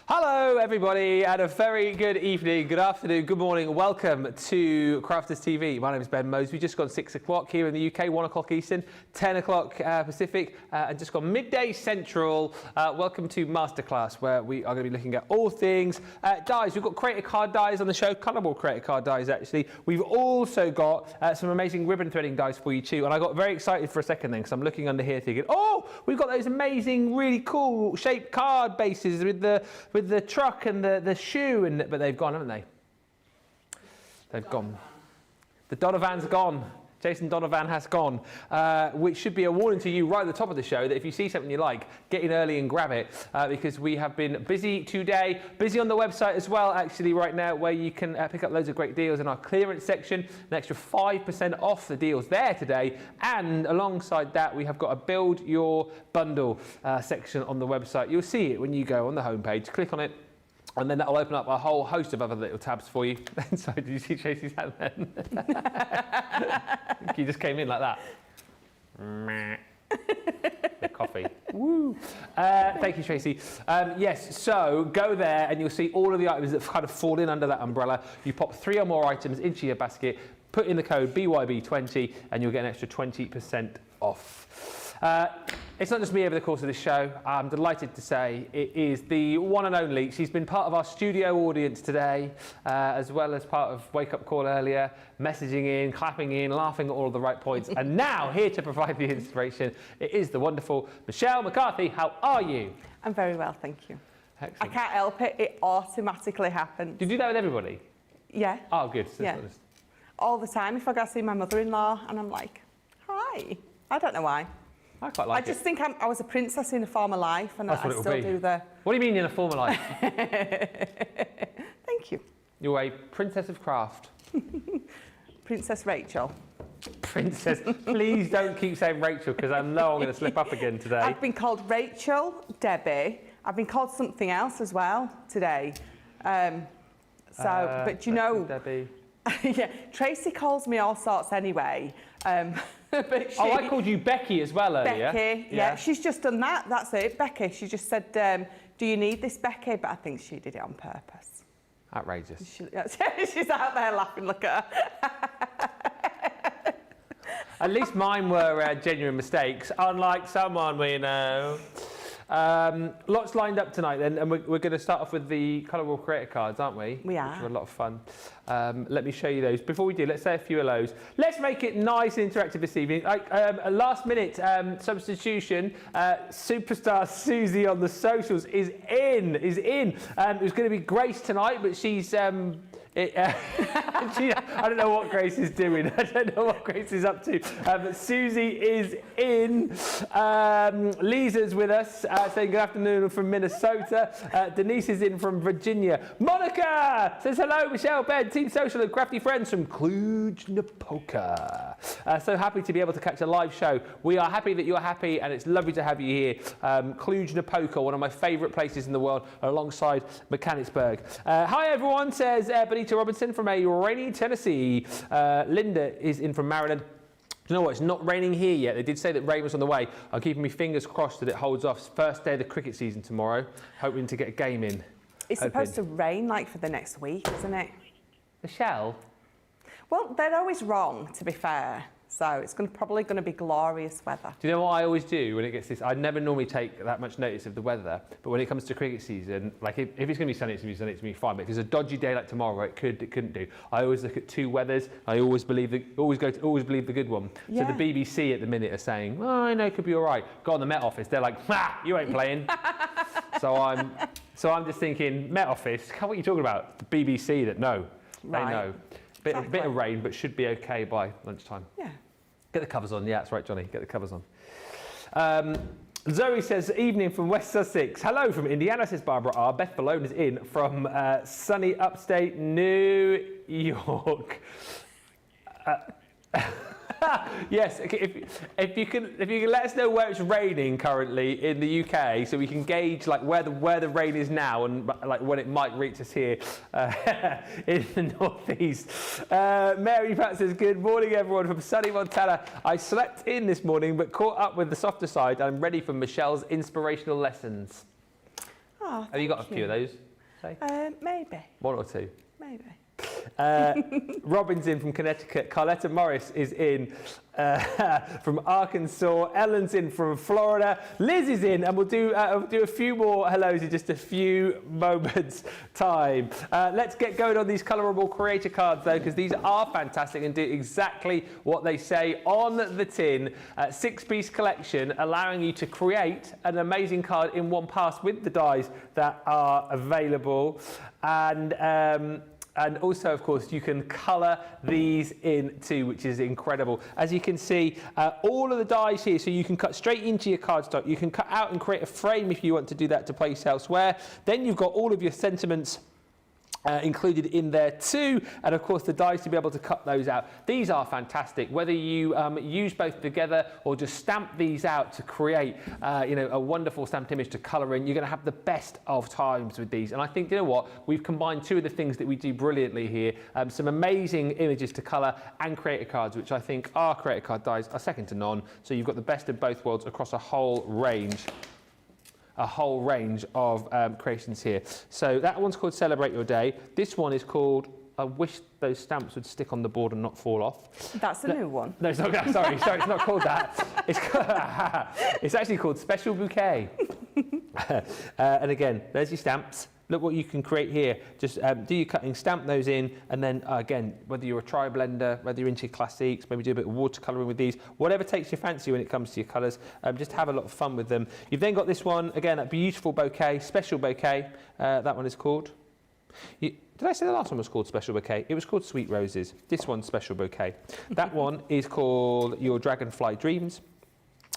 Hello everybody and a very good evening, good afternoon, good morning. Welcome to Crafters TV. My name is Ben Moseby. Just gone 6 o'clock here in the UK, 1 o'clock Eastern, 10 o'clock Pacific, and just gone midday Central. Welcome to Masterclass, where we are going to be looking at all things dies. We've got creator card dies on the show, colourable creator card dies actually. We've also got some amazing ribbon threading dies for you too. And I got very excited for a second then because I'm looking under here thinking, oh, we've got those amazing, really cool shaped card bases with the truck and the shoe, but they've gone, haven't they? They've gone. The Donovan's gone. Jason Donovan has gone, which should be a warning to you right at the top of the show that if you see something you like, get in early and grab it, because we have been busy today, busy on the website as well, actually, right now, where you can pick up loads of great deals in our clearance section, an extra 5% off the deals there today, and alongside that, we have got a build your bundle section on the website. You'll see it when you go on the homepage, click on it, and then that'll open up a whole host of other little tabs for you. Sorry, did you see Tracy's hand then? You just came in like that. The coffee. Woo. Thank you, Tracy. Yes, so go there and you'll see all of the items that kind of fall in under that umbrella. You pop 3 or more items into your basket, put in the code BYB20, and you'll get an extra 20% off. It's not just me over the course of this show. I'm delighted to say it is the one and only. She's been part of our studio audience today, as well as part of Wake Up Call earlier, messaging in, clapping in, laughing at all of the right points, and now here to provide the inspiration. It is the wonderful Michelle McCarthy. How are you? I'm very well, thank you. Excellent. I can't help it. It automatically happens. Do you do that with everybody? Yeah. Oh, good. So yeah. All the time. If I go see my mother-in-law and I'm like, hi. I don't know why. I quite like it. I just think I was a princess in a former life, and I still do the... What do you mean in a former life? Thank you. You're a princess of craft. Princess Rachel. Princess. Please don't keep saying Rachel, because I know I'm going to slip up again today. I've been called Rachel, Debbie. I've been called something else as well today. But you know... Debbie. Yeah, Tracy calls me all sorts anyway. But I called you Becky as well earlier. Becky, yeah, she's just done that. That's it, Becky. She just said, do you need this, Becky? But I think she did it on purpose. Outrageous. She's out there laughing, look at her. At least mine were genuine mistakes, unlike someone we know. Lots lined up tonight then, and we're going to start off with the colourable creator cards, aren't we? We are. Which are a lot of fun. Let me show you those. Before we do, let's say a few hellos. Let's make it nice and interactive this evening. A last minute substitution. Superstar Susie on the socials is in. It was going to be Grace tonight, but she's... I don't know what Grace is doing. I don't know what Grace is up to. But Susie is in. Lisa's with us, saying good afternoon from Minnesota. Denise is in from Virginia. Monica says hello, Michelle, Ben, Team Social and Crafty Friends from Cluj-Napoca. So happy to be able to catch a live show. We are happy that you're happy, and it's lovely to have you here. Cluj-Napoca, one of my favourite places in the world, alongside Mechanicsburg. Hi everyone, says Benita Robinson from a rainy Tennessee. Linda is in from Maryland. Do you know what? It's not raining here yet. They did say that rain was on the way. I'm keeping my fingers crossed that it holds off. First day of the cricket season tomorrow. Hoping to get a game in. It's supposed to rain like for the next week, isn't it? Michelle? Well, they're always wrong, to be fair. So it's probably going to be glorious weather. Do you know what I always do when it gets this? I never normally take that much notice of the weather, but when it comes to cricket season, like if it's going to be sunny, it's going to be sunny, it's going to be fine. But if it's a dodgy day like tomorrow, it couldn't do. I always look at 2 weathers. I always believe the good one. Yeah. So the BBC at the minute are saying, oh, I know, it could be all right. Go on the Met Office, they're like, you ain't playing. So I'm just thinking, Met Office, what are you talking about? The BBC that know. Right. They know. Bit of rain, but should be okay by lunchtime. Yeah. Get the covers on. Yeah, that's right, Johnny. Get the covers on. Zoe says, evening from West Sussex. Hello from Indiana, says Barbara R. Beth Balone is in from sunny upstate New York. Yes, if you can let us know where it's raining currently in the UK, so we can gauge like where the rain is now and like when it might reach us here in the northeast. Mary Pat says, good morning everyone from sunny Montana. I slept in this morning but caught up with the softer side. I'm ready for Michelle's inspirational lessons. Oh, Have you got a few of those? Say? Maybe. One or two? Maybe. Robin's in from Connecticut. Carletta Morris is in from Arkansas. Ellen's in from Florida. Liz is in, and we'll do a few more hellos in just a few moments' time. Let's get going on these colourable creator cards, though, because these are fantastic and do exactly what they say on the tin. 6-piece collection, allowing you to create an amazing card in one pass with the dies that are available. And also, of course, you can colour these in too, which is incredible. As you can see, all of the dies here, so you can cut straight into your cardstock. You can cut out and create a frame if you want to do that to place elsewhere. Then you've got all of your sentiments included in there too, and of course the dies to be able to cut those out. These are fantastic, whether you use both together or just stamp these out to create a wonderful stamped image to colour in. You're going to have the best of times with these, and I think, you know what, we've combined two of the things that we do brilliantly here, some amazing images to colour and creator cards, which I think our creator card dies are second to none. So you've got the best of both worlds across a whole range of creations here. So that one's called Celebrate Your Day. This one is called I Wish Those Stamps Would Stick on the Board and Not Fall Off. That's a new one. No, it's not, sorry, it's not called that. It's actually called Special Bouquet. And again, there's your stamps. Look what you can create here. Just do your cutting, stamp those in, and then again, whether you're a tri-blender, whether you're into your classics, maybe do a bit of watercolouring with these, whatever takes your fancy when it comes to your colours, just have a lot of fun with them. You've then got this one, again, a beautiful bouquet, Special Bouquet, that one is called. Did I say the last one was called Special Bouquet? It was called Sweet Roses. This one's Special Bouquet. That one is called Your Dragonfly Dreams.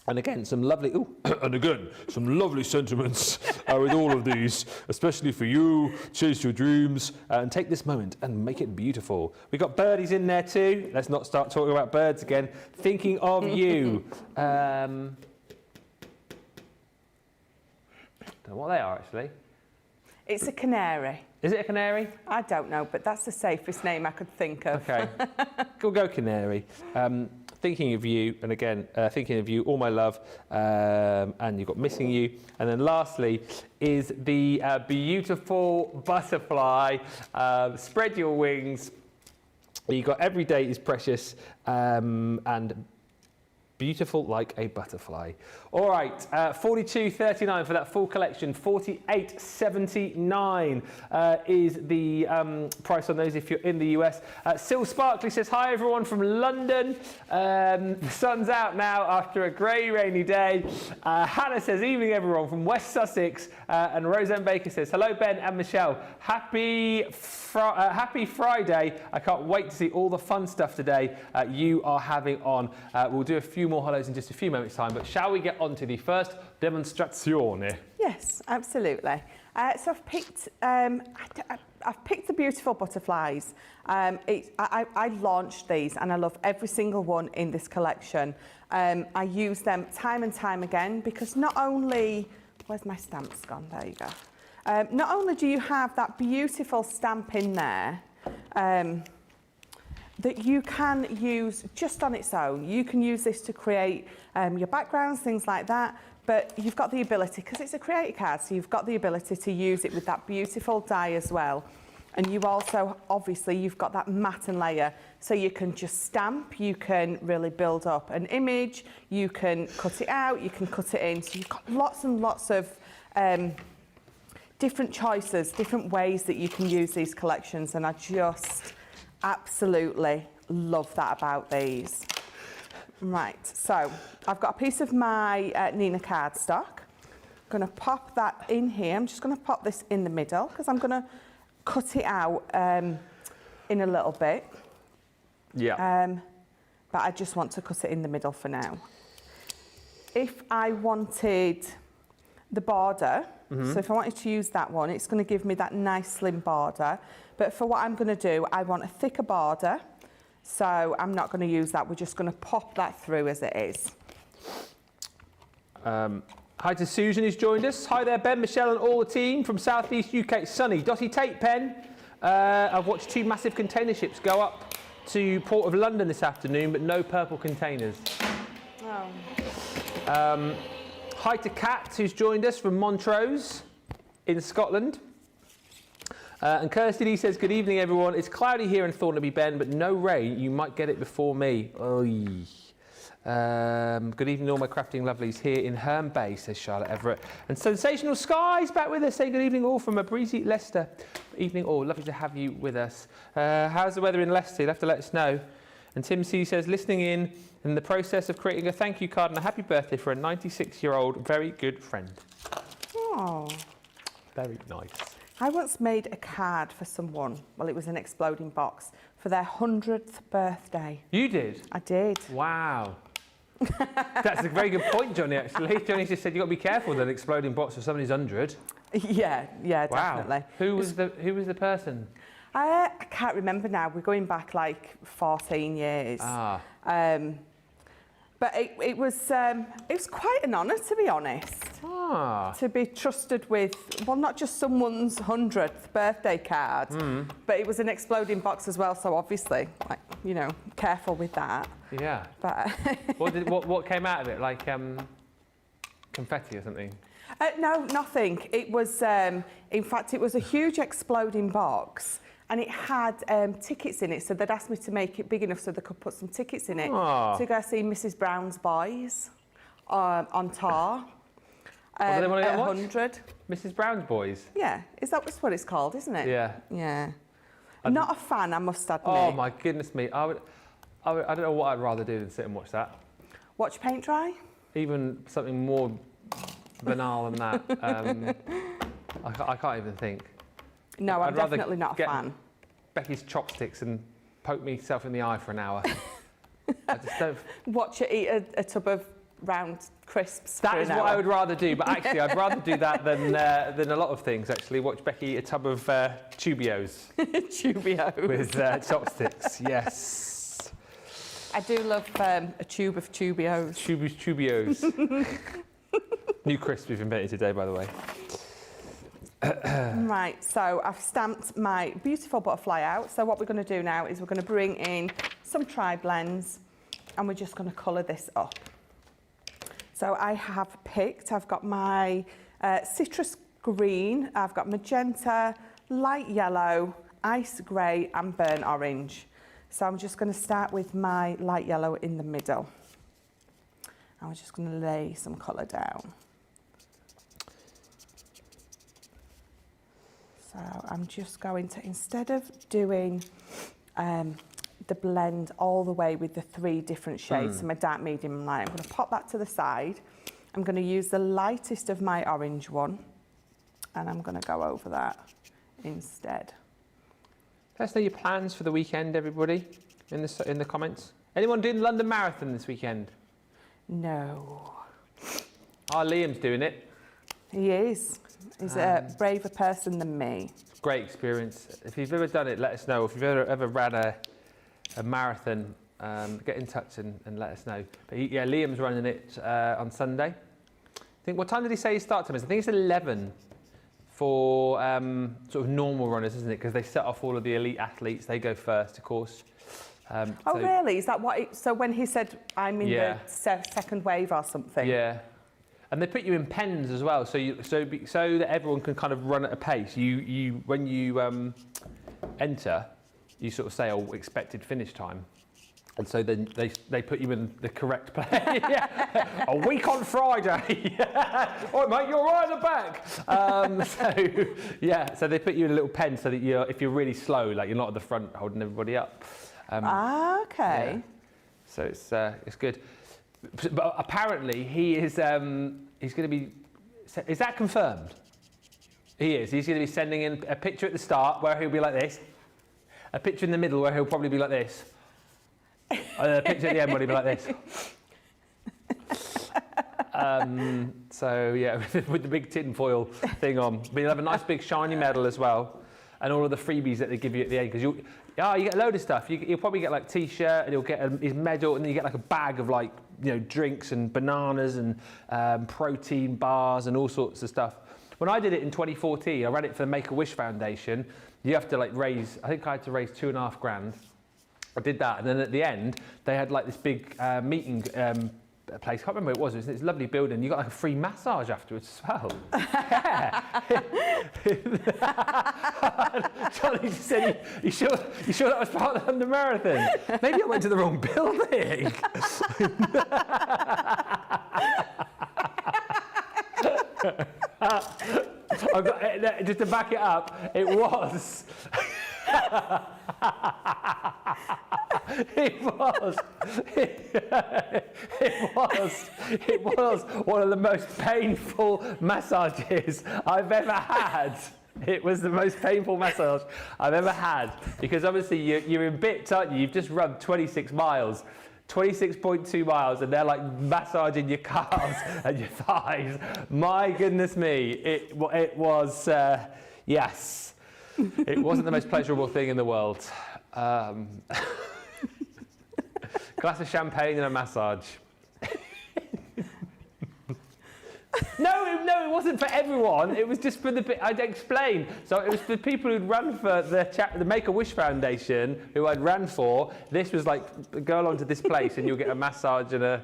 And again, some lovely sentiments with all of these, especially for you. Chase your dreams and take this moment and make it beautiful. We've got birdies in there too. Let's not start talking about birds again. Thinking of you. Don't know what they are actually. It's a canary. Is it a canary? I don't know, but that's the safest name I could think of. Okay, we'll go canary. Thinking of you, and again, thinking of you, all my love, and you've got missing you. And then lastly is the beautiful butterfly. Spread your wings. You've got every day is precious and beautiful like a butterfly. All right, $42.39 for that full collection. $48.79 is the price on those if you're in the US. Sil Sparkley says, hi everyone from London. The sun's out now after a grey, rainy day. Hannah says, evening everyone from West Sussex. And Roseanne Baker says, hello Ben and Michelle. Happy Friday. I can't wait to see all the fun stuff today you are having on. We'll do a few more hellos in just a few moments time, but shall we get on to the first demonstrazione? Yes, absolutely. So I've picked the beautiful butterflies. I launched these and I love every single one in this collection. I use them time and time again because not only, where's my stamps gone? There you go. Not only do you have that beautiful stamp in there, that you can use just on its own. You can use this to create your backgrounds, things like that, but you've got the ability, because it's a creator card, so you've got the ability to use it with that beautiful die as well. And you also, obviously, you've got that matte and layer, so you can just stamp, you can really build up an image, you can cut it out, you can cut it in, so you've got lots and lots of different choices, different ways that you can use these collections, and I just absolutely love that about these. Right, so I've got a piece of my Nina cardstock. I'm going to pop that in here. I'm just going to pop this in the middle because I'm going to cut it out in a little bit. Yeah. But I just want to cut it in the middle for now. If I wanted the border, so if I wanted to use that one, it's going to give me that nice slim border. But for what I'm going to do, I want a thicker border. So I'm not going to use that. We're just going to pop that through as it is. Hi to Susan who's joined us. Hi there, Ben, Michelle and all the team from South East UK. Sunny. Dotty Tate Pen. I've watched 2 massive container ships go up to Port of London this afternoon, but no purple containers. Oh. Hi to Kat who's joined us from Montrose. in Scotland. And Kirsty Lee says, good evening, everyone. It's cloudy here in Thornaby Bend, but no rain. You might get it before me. Oy. Good evening, all my crafting lovelies here in Herne Bay, says Charlotte Everett. And Sensational Skies back with us, saying good evening all from a breezy Leicester. Evening all, lovely to have you with us. How's the weather in Leicester? You'll have to let us know. And Tim C says, listening in the process of creating a thank you card and a happy birthday for a 96-year-old very good friend. Oh. Very nice. I once made a card for someone, well, it was an exploding box, for their 100th birthday. You did? I did. Wow. That's a very good point, Johnny, actually. Johnny just said you've got to be careful with an exploding box for somebody's 100. Yeah, Wow. definitely. Who was the person? I can't remember now. We're going back like 14 years. Ah. But it was quite an honour, to be honest, to be trusted with, well, not just someone's 100th birthday card, but it was an exploding box as well. So obviously, like, you know, careful with that. Yeah. But what came out of it? Like confetti or something? No, nothing. It was, in fact, it was a huge exploding box. And it had tickets in it, so they'd asked me to make it big enough so they could put some tickets in it to go see Mrs Brown's Boys on tour What do they at want to 100. Mrs Brown's Boys? Yeah, that's what it's called, isn't it? Yeah. Yeah. Not a fan, I must admit. Oh my goodness me! I don't know what I'd rather do than sit and watch that. Watch paint dry? Even something more banal than that. I can't even think. No, I'm I'd rather definitely not a get fan. Becky's chopsticks and poke myself in the eye for an hour. I just don't. Watch her eat a tub of round crisps. That is what I would rather do, but actually I'd rather do that than a lot of things, actually. Watch Becky eat a tub of Tubios. Tubios. With chopsticks, yes. I do love a tube of Tubios. Tubios. New crisp we've invented today, by the way. Right, so I've stamped my beautiful butterfly out. So what we're going to do now is we're going to bring in some tri-blends and we're just going to colour this up. So I've got my citrus green, I've got magenta, light yellow, ice grey and burnt orange. So I'm just going to start with my light yellow in the middle. And we're just going to lay some colour down. So I'm just going to, instead of doing the blend all the way with the 3 different shades, so my dark, medium and light, I'm going to pop that to the side. I'm going to use the lightest of my orange one and I'm going to go over that instead. Let us know your plans for the weekend, everybody, in the comments. Anyone doing the London Marathon this weekend? No. Liam's doing it. He is. He's a braver person than me. Great experience. If you've ever done it, let us know. If you've ever ran a marathon, get in touch and let us know. But Liam's running it on Sunday. I think, what time did he say his start time is? I think it's 11 for sort of normal runners, isn't it? Because they set off all of the elite athletes. They go first, of course. Really? Is that what? So when he said, I'm in the second wave or something? Yeah. And they put you in pens as well, so that everyone can kind of run at a pace. When you enter, you sort of say, expected finish time. And so then they put you in the correct place. A week on Friday. All right, mate, you're right at the back. So they put you in a little pen so that if you're really slow, like you're not at the front holding everybody up. Okay. Yeah. So it's good. But apparently he is. He's going to be. Is that confirmed? He is. He's going to be sending in a picture at the start where he'll be like this, a picture in the middle where he'll probably be like this, a picture at the end where he'll be like this. With the big tinfoil thing on. But you'll have a nice big shiny medal as well, and all of the freebies that they give you at the end, because you get a load of stuff. You'll probably get like T-shirt, and you'll get his medal, and then you get like a bag of like drinks and bananas and protein bars and all sorts of stuff. When I did it in 2014, I ran it for the Make-A-Wish Foundation. You have to raise. I think I had to raise $2.5 grand. I did that, and then at the end they had like this big meeting place. I can't remember what it was. It was this lovely building. You got like a free massage afterwards as well. Yeah. Johnny just said, you sure that was part of the London Marathon? Maybe I went to the wrong building. Just to back it up, it was. It was one of the most painful massages I've ever had. It was the most painful massage I've ever had, because obviously you're in bits, aren't you? You've just run 26 miles. 26.2 miles, and they're like massaging your calves and your thighs. My goodness me, it was, yes, it wasn't the most pleasurable thing in the world. Glass of champagne and a massage. No, it wasn't for everyone. It was just for the bit I'd explain. So it was for people who'd run for the Make-A-Wish Foundation, who I'd ran for. This was like, go along to this place and you'll get a massage and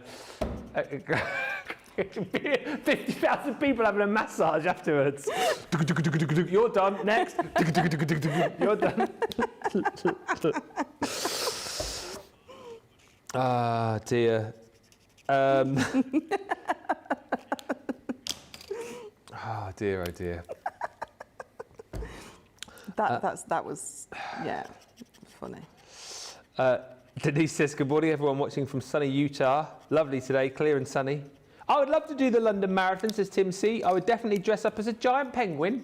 50,000 people having a massage afterwards. You're done. Next. You're done. Ah, dear. Oh dear, oh dear. That was, yeah, funny. Denise says, good morning everyone watching from sunny Utah. Lovely today, clear and sunny. I would love to do the London Marathon, says Tim C. I would definitely dress up as a giant penguin.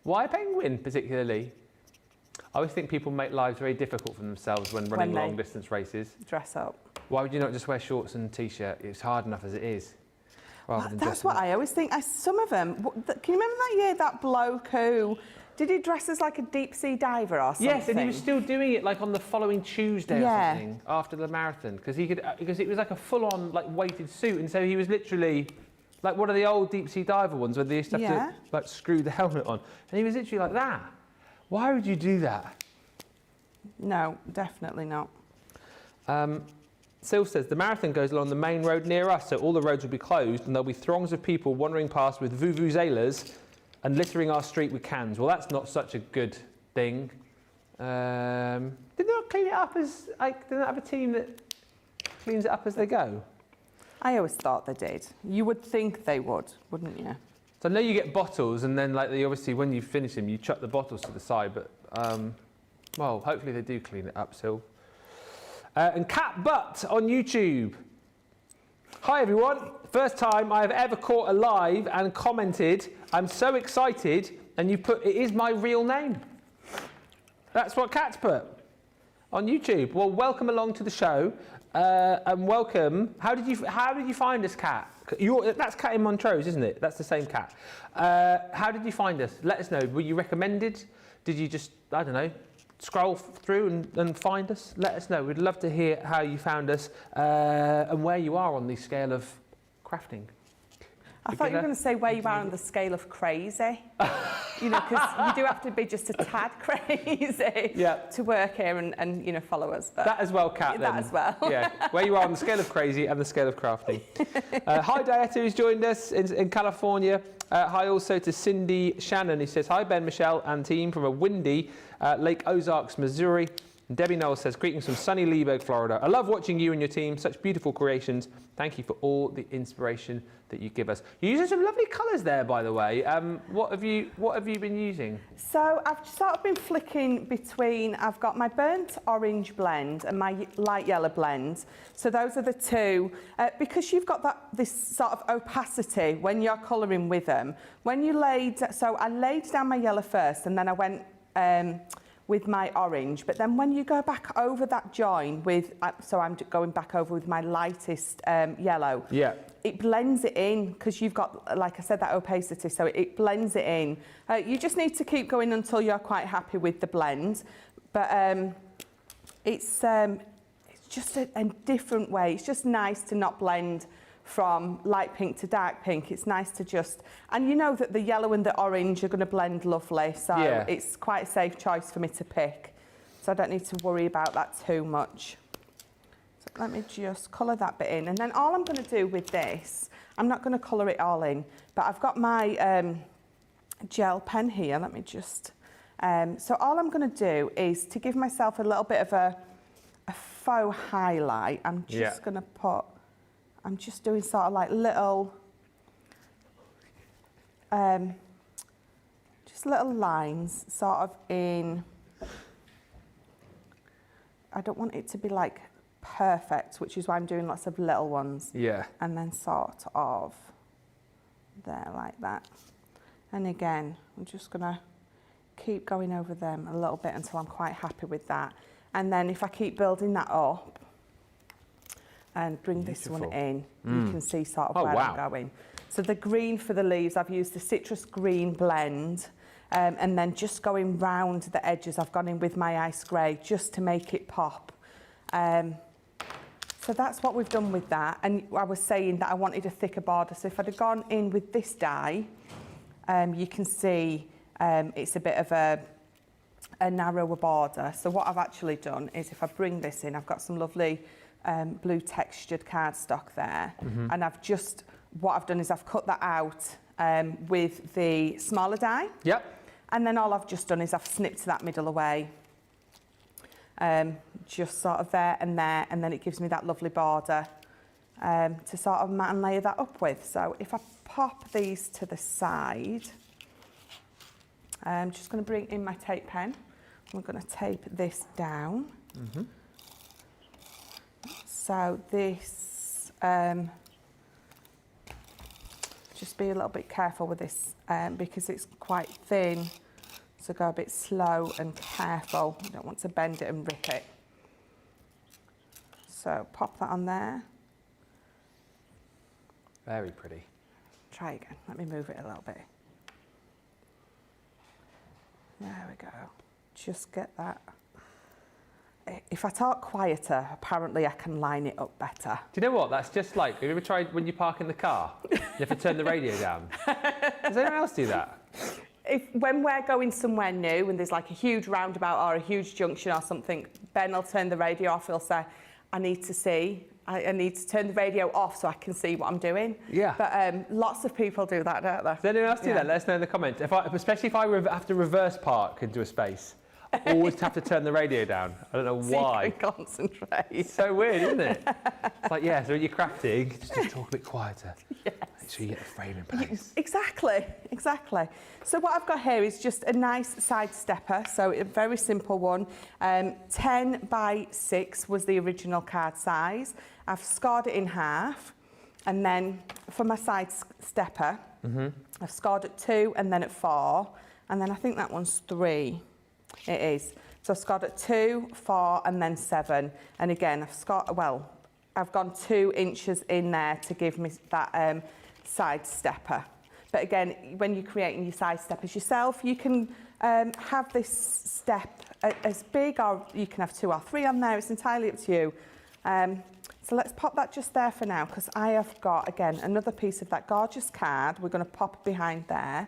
Why a penguin particularly? I always think people make lives very difficult for themselves when running long distance races. Dress up. Why would you not just wear shorts and t-shirt? It's hard enough as it is. That's what I always think. Some of them, can you remember that year, that bloke who, did he dress as like a deep sea diver or something? Yes, and he was still doing it like on the following Tuesday or something after the marathon, because it was like a full-on like weighted suit, and so he was literally like one of the old deep sea diver ones where they used to have to like screw the helmet on, and he was literally like that. Why would you do that? No, definitely not. Sil says, the marathon goes along the main road near us, so all the roads will be closed and there'll be throngs of people wandering past with vuvuzelas and littering our street with cans. Well, that's not such a good thing. Did they not clean it up as, like, do they not have a team that cleans it up as they go? I always thought they did. You would think they would, wouldn't you? So I know you get bottles and then, like, obviously when you finish them, you chuck the bottles to the side, but, well, hopefully they do clean it up, Sil. And Cat Butt on YouTube. Hi everyone, first time I have ever caught a live and commented, I'm so excited, and you put, it is my real name. That's what Cat's put on YouTube. Well, welcome along to the show, and welcome. How did you find us, Cat? That's Cat in Montrose, isn't it? That's the same Cat. How did you find us? Let us know. Were you recommended? Did you just, I don't know, scroll through and find us? Let us know. We'd love to hear how you found us and where you are on the scale of crafting. I thought you were going to say where you are on the scale of crazy. You know, because you do have to be just a tad crazy to work here and you know, follow us. But that as well, Kat. That as well. Yeah, where you are on the scale of crazy and the scale of crafting. Hi, Dieta, who's joined us in California. Hi also to Cindy Shannon, who says, hi, Ben, Michelle and team from a windy Lake Ozarks, Missouri. And Debbie Knowles says, greetings from sunny Leesburg, Florida. I love watching you and your team. Such beautiful creations. Thank you for all the inspiration that you give us. You're using some lovely colours there, by the way. What have you been using? So I've sort of been flicking between, I've got my burnt orange blend and my light yellow blend. So those are the two. Because you've got this sort of opacity when you're colouring with them. When you so I laid down my yellow first and then I went with my orange, but then when you go back over that join with, so I'm going back over with my lightest yellow, it blends it in because you've got, like I said, that opacity, so it blends it in. You just need to keep going until you're quite happy with the blend, but it's just a different way. It's just nice to not blend from light pink to dark pink. It's nice to just, and you know that the yellow and the orange are going to blend lovely, so it's quite a safe choice for me to pick, so I don't need to worry about that too much. So let me just colour that bit in. And then all I'm going to do with this, I'm not going to colour it all in, but I've got my gel pen here. Let me just... so all I'm going to do is to give myself a little bit of a faux highlight. I'm just going to put... I'm just doing sort of like little... just little lines sort of in... I don't want it to be like perfect, which is why I'm doing lots of little ones. Yeah. And then sort of there like that. And again, I'm just gonna keep going over them a little bit until I'm quite happy with that. And then if I keep building that up and bring this one in, you can see sort of where I'm going. So the green for the leaves, I've used the citrus green blend. And then just going round the edges, I've gone in with my ice grey just to make it pop. So that's what we've done with that. And I was saying that I wanted a thicker border. So if I'd have gone in with this dye, you can see it's a bit of a narrower border. So what I've actually done is if I bring this in, I've got some lovely blue textured cardstock there. And what I've done is I've cut that out with the smaller die. Yep. And then all I've just done is I've snipped that middle away, just sort of there, and then it gives me that lovely border to sort of mat and layer that up with. So if I pop these to the side, I'm just going to bring in my tape pen. We're going to tape this down. So this, just be a little bit careful with this because it's quite thin. So go a bit slow and careful. You don't want to bend it and rip it. So pop that on there. Very pretty. Try again. Let me move it a little bit. There we go. Just get that. If I talk quieter, apparently I can line it up better. Do you know what? That's just like, have you ever tried when you park in the car? You have to turn the radio down. Does anyone else do that? When we're going somewhere new and there's like a huge roundabout or a huge junction or something, Ben will turn the radio off. He'll say, I need to turn the radio off so I can see what I'm doing. Yeah. But lots of people do that, don't they? Does anyone else do that? Let us know in the comments. Especially if I have to reverse park into a space. I always have to turn the radio down. I don't know why. So you can concentrate. It's so weird, isn't it? It's like, so when you're crafting, just talk a bit quieter. Yes. Make sure you get the frame in place. Exactly. So what I've got here is just a nice side stepper. So a very simple one. 10 by 6 was the original card size. I've scored it in half. And then for my side stepper, I've scored at 2 and then at 4. And then I think that one's 3. It is. So I've scored at 2, 4 and then 7. And again, I've gone 2 inches in there to give me that side stepper. But again, when you're creating your side steppers yourself, you can have this step as big, or you can have 2 or 3 on there. It's entirely up to you. So let's pop that just there for now, because I have got, again, another piece of that gorgeous card. We're going to pop behind there.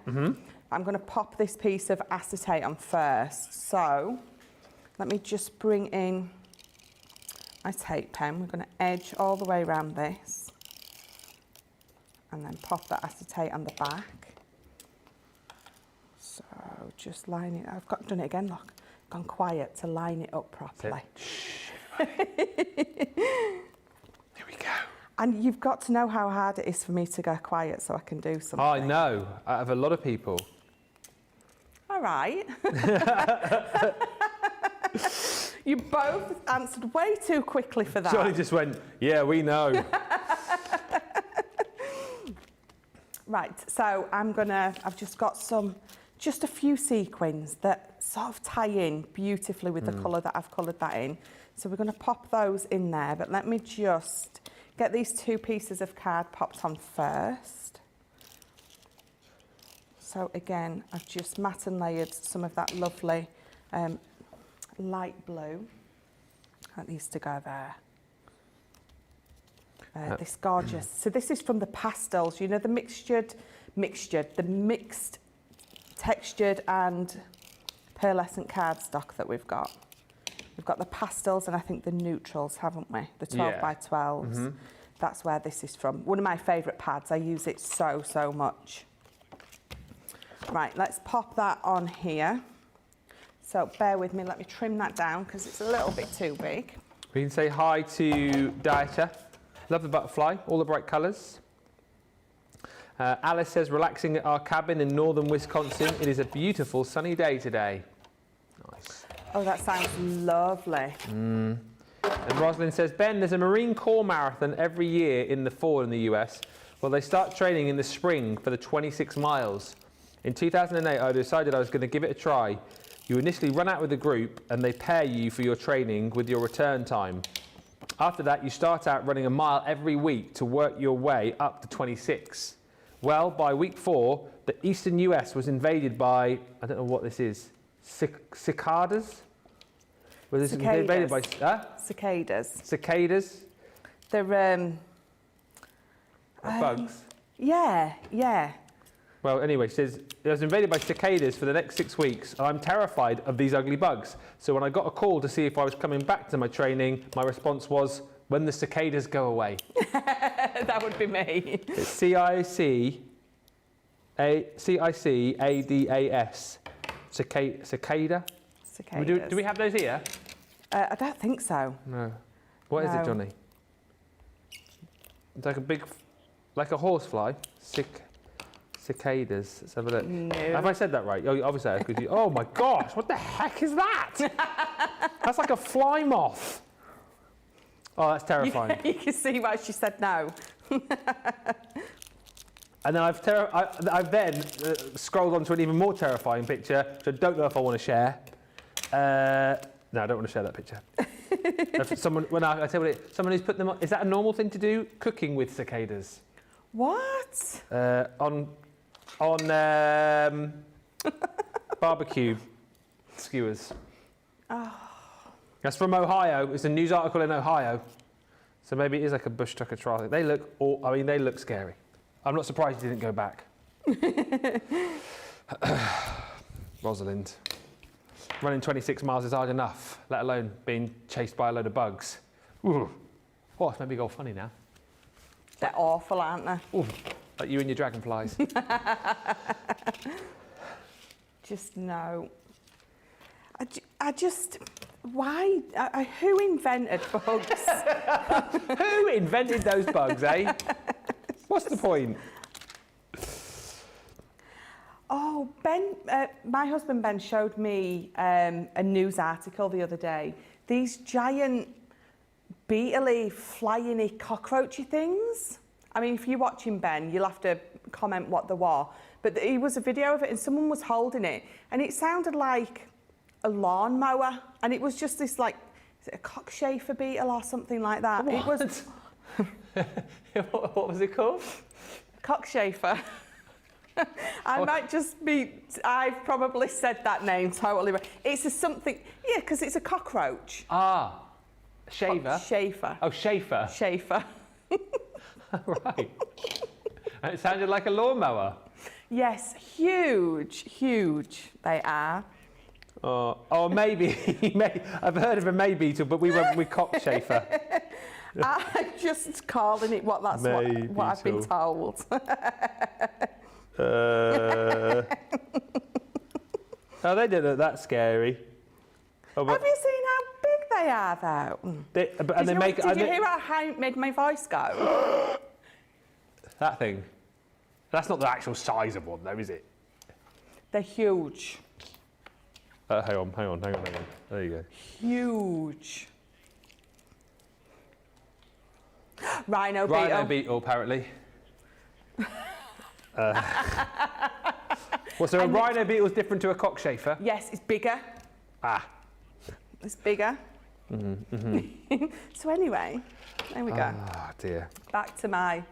I'm going to pop this piece of acetate on first. So let me just bring in my tape pen. We're going to edge all the way around this and then pop that acetate on the back. So just line it. I've done it again, look. Gone quiet to line it up properly. Here we go. And you've got to know how hard it is for me to go quiet so I can do something. I know. Out of a lot of people. All right. You both answered way too quickly for that. Johnny just went, yeah, we know. Right, so I've just got just a few sequins that sort of tie in beautifully with the colour that I've coloured that in. So we're going to pop those in there, but let me just get these 2 pieces of card popped on first. So again, I've just matte and layered some of that lovely light blue. That needs to go there. This gorgeous. So this is from the pastels, you know, the mixed textured and pearlescent cardstock that we've got. We've got the pastels and I think the neutrals, haven't we? The 12 by 12s. That's where this is from. One of my favourite pads. I use it so much. Right, let's pop that on here. So bear with me, let me trim that down because it's a little bit too big. We can say hi to Dieter. Love the butterfly, all the bright colours. Alice says, relaxing at our cabin in northern Wisconsin. It is a beautiful sunny day today. Nice. Oh, that sounds lovely. And Rosalind says, Ben, there's a Marine Corps marathon every year in the fall in the US. Well, they start training in the spring for the 26 miles. In 2008, I decided I was going to give it a try. You initially run out with a group and they pair you for your training with your return time. After that, you start out running a mile every week to work your way up to 26. Well, by week 4, the eastern US was invaded by, I don't know what this is, cicadas? Was this invaded by cicadas? Cicadas? They're bugs? Yeah. Well, anyway, she says, I was invaded by cicadas for the next 6 weeks. I'm terrified of these ugly bugs. So when I got a call to see if I was coming back to my training, my response was, when the cicadas go away. That would be me. It's C-I-C-A-D-A-S. Cicada? Cicadas. Do we have those here? I don't think so. No. What is it, Johnny? It's like a big, like a horsefly. Cicadas. Let's have a look. No. Have I said that right? Oh, obviously, I could. Oh my gosh! What the heck is that? That's like a fly moth. Oh, that's terrifying. You can see why she said no. And then I've then scrolled onto an even more terrifying picture, which I don't know if I want to share. No, I don't want to share that picture. Someone who's put them on. Is that a normal thing to do? Cooking with cicadas. What? On barbecue skewers. Oh. That's from Ohio. It's a news article in Ohio. So maybe it is like a bush tucker trial thing. They look scary. I'm not surprised you didn't go back. Rosalind. Running 26 miles is hard enough, let alone being chased by a load of bugs. Ooh. Oh, it's made me go funny now. They're awful, aren't they? Ooh, like you and your dragonflies. Just no. I just... Why? Who invented bugs? Who invented those bugs, eh? What's the point? Oh, Ben, my husband Ben showed me a news article the other day. These giant beetle-y, flying-y, cockroachy things. I mean, if you're watching Ben, you'll have to comment what they were. But it was a video of it and someone was holding it and it sounded like a lawnmower, and it was just this, like, is it a cockchafer beetle or something like that? What? It was. What was it called? Cockchafer. I've probably said that name totally wrong. It's a something, yeah, because it's a cockroach. Ah, shaver. Schaefer. Oh, Schaefer. Schaefer. Right. And it sounded like a lawnmower. Yes, huge they are. Oh, maybe. I've heard of a May beetle, but we went with cockchafer. I'm just calling it what I've been told. Oh, they don't look that scary. Oh, have you seen how big they are, though? Did you hear how it made my voice go? That thing. That's not the actual size of one, though, is it? They're huge. Hang on. There you go. Huge. Rhino beetle, apparently. Well, so a rhino beetle is different to a cockchafer? Yes, it's bigger. Ah. It's bigger. So anyway, there we go. Oh, dear. Back to my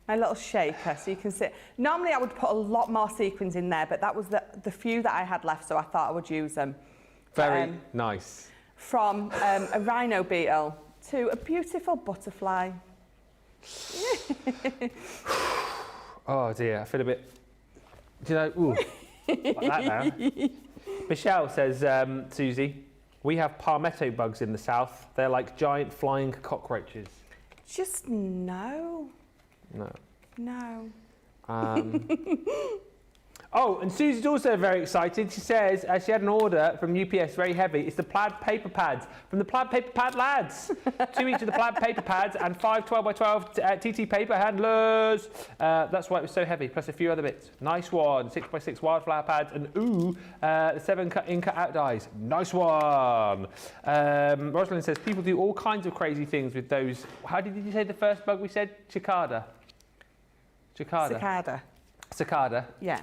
my little shaker, so you can see. Normally I would put a lot more sequins in there, but that was the few that I had left, so I thought I would use them. Very nice. From a rhino beetle to a beautiful butterfly. Oh dear, I feel a bit, do you know, ooh, like that now. Michelle says, Susie, We have palmetto bugs in the south. They're like giant flying cockroaches. Just no. No. No. Oh, and Susie's also very excited. She says she had an order from UPS, very heavy. It's the plaid paper pads from the plaid paper pad lads. 2 each of the plaid paper pads and 5 12x12 TT paper handlers. That's why it was so heavy, plus a few other bits. Nice one. 6x6 wildflower pads and the 7 in-cut out dies. Nice one. Rosalind says people do all kinds of crazy things with those. How did you say the first bug we said? Cicada. Cicada. Yeah.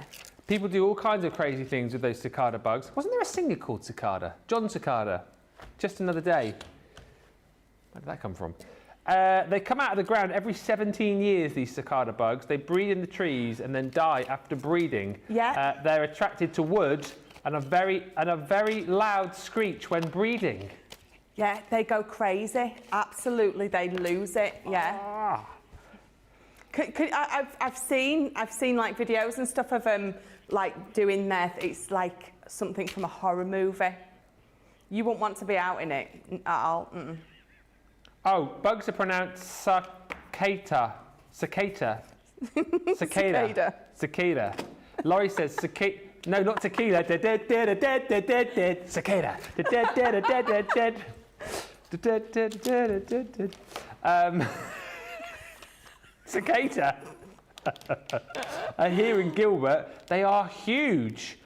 People do all kinds of crazy things with those cicada bugs. Wasn't there a singer called Cicada? John Cicada. Just Another Day. Where did that come from? They come out of the ground every 17 years, these cicada bugs. They breed in the trees and then die after breeding. Yeah. They're attracted to wood and a very loud screech when breeding. Yeah, they go crazy. Absolutely, they lose it. Yeah. Ah. I've seen like videos and stuff of them like doing their. It's like something from a horror movie. You wouldn't want to be out in it at all. Mm-mm. Oh, bugs are pronounced cicada. Cicada. Laurie says cicada. No, not tequila. Cicada. Cicada. Here in Gilbert, they are huge.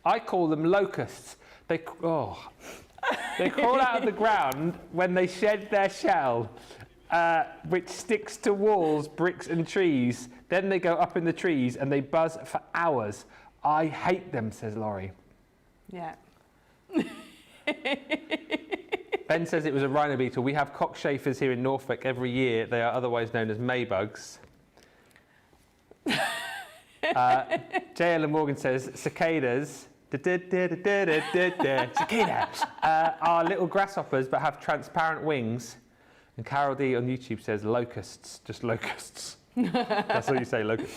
I call them locusts. They crawl out of the ground when they shed their shell, which sticks to walls, bricks and trees. Then they go up in the trees and they buzz for hours. I hate them, says Laurie. Yeah. Ben says it was a rhino beetle. We have cockchafers here in Norfolk every year. They are otherwise known as maybugs. J.L. Morgan says cicadas. Cicada are little grasshoppers but have transparent wings. And Carol D on YouTube says locusts, just locusts. That's what you say, locusts.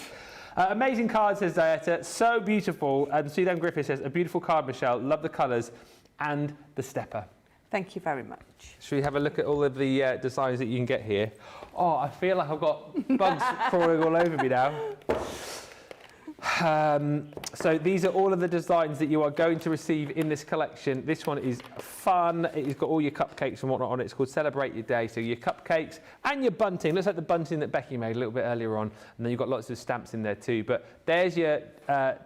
Amazing card, says Dieta. So beautiful. Sue M. Griffith says, a beautiful card, Michelle. Love the colours and the stepper. Thank you very much. Should we have a look at all of the designs that you can get here? Oh, I feel like I've got bugs crawling all over me now. So these are all of the designs that you are going to receive in this collection. This one is fun. It's got all your cupcakes and whatnot on it. It's called Celebrate Your Day. So your cupcakes and your bunting. Looks like the bunting that Becky made a little bit earlier on. And then you've got lots of stamps in there too. But there's your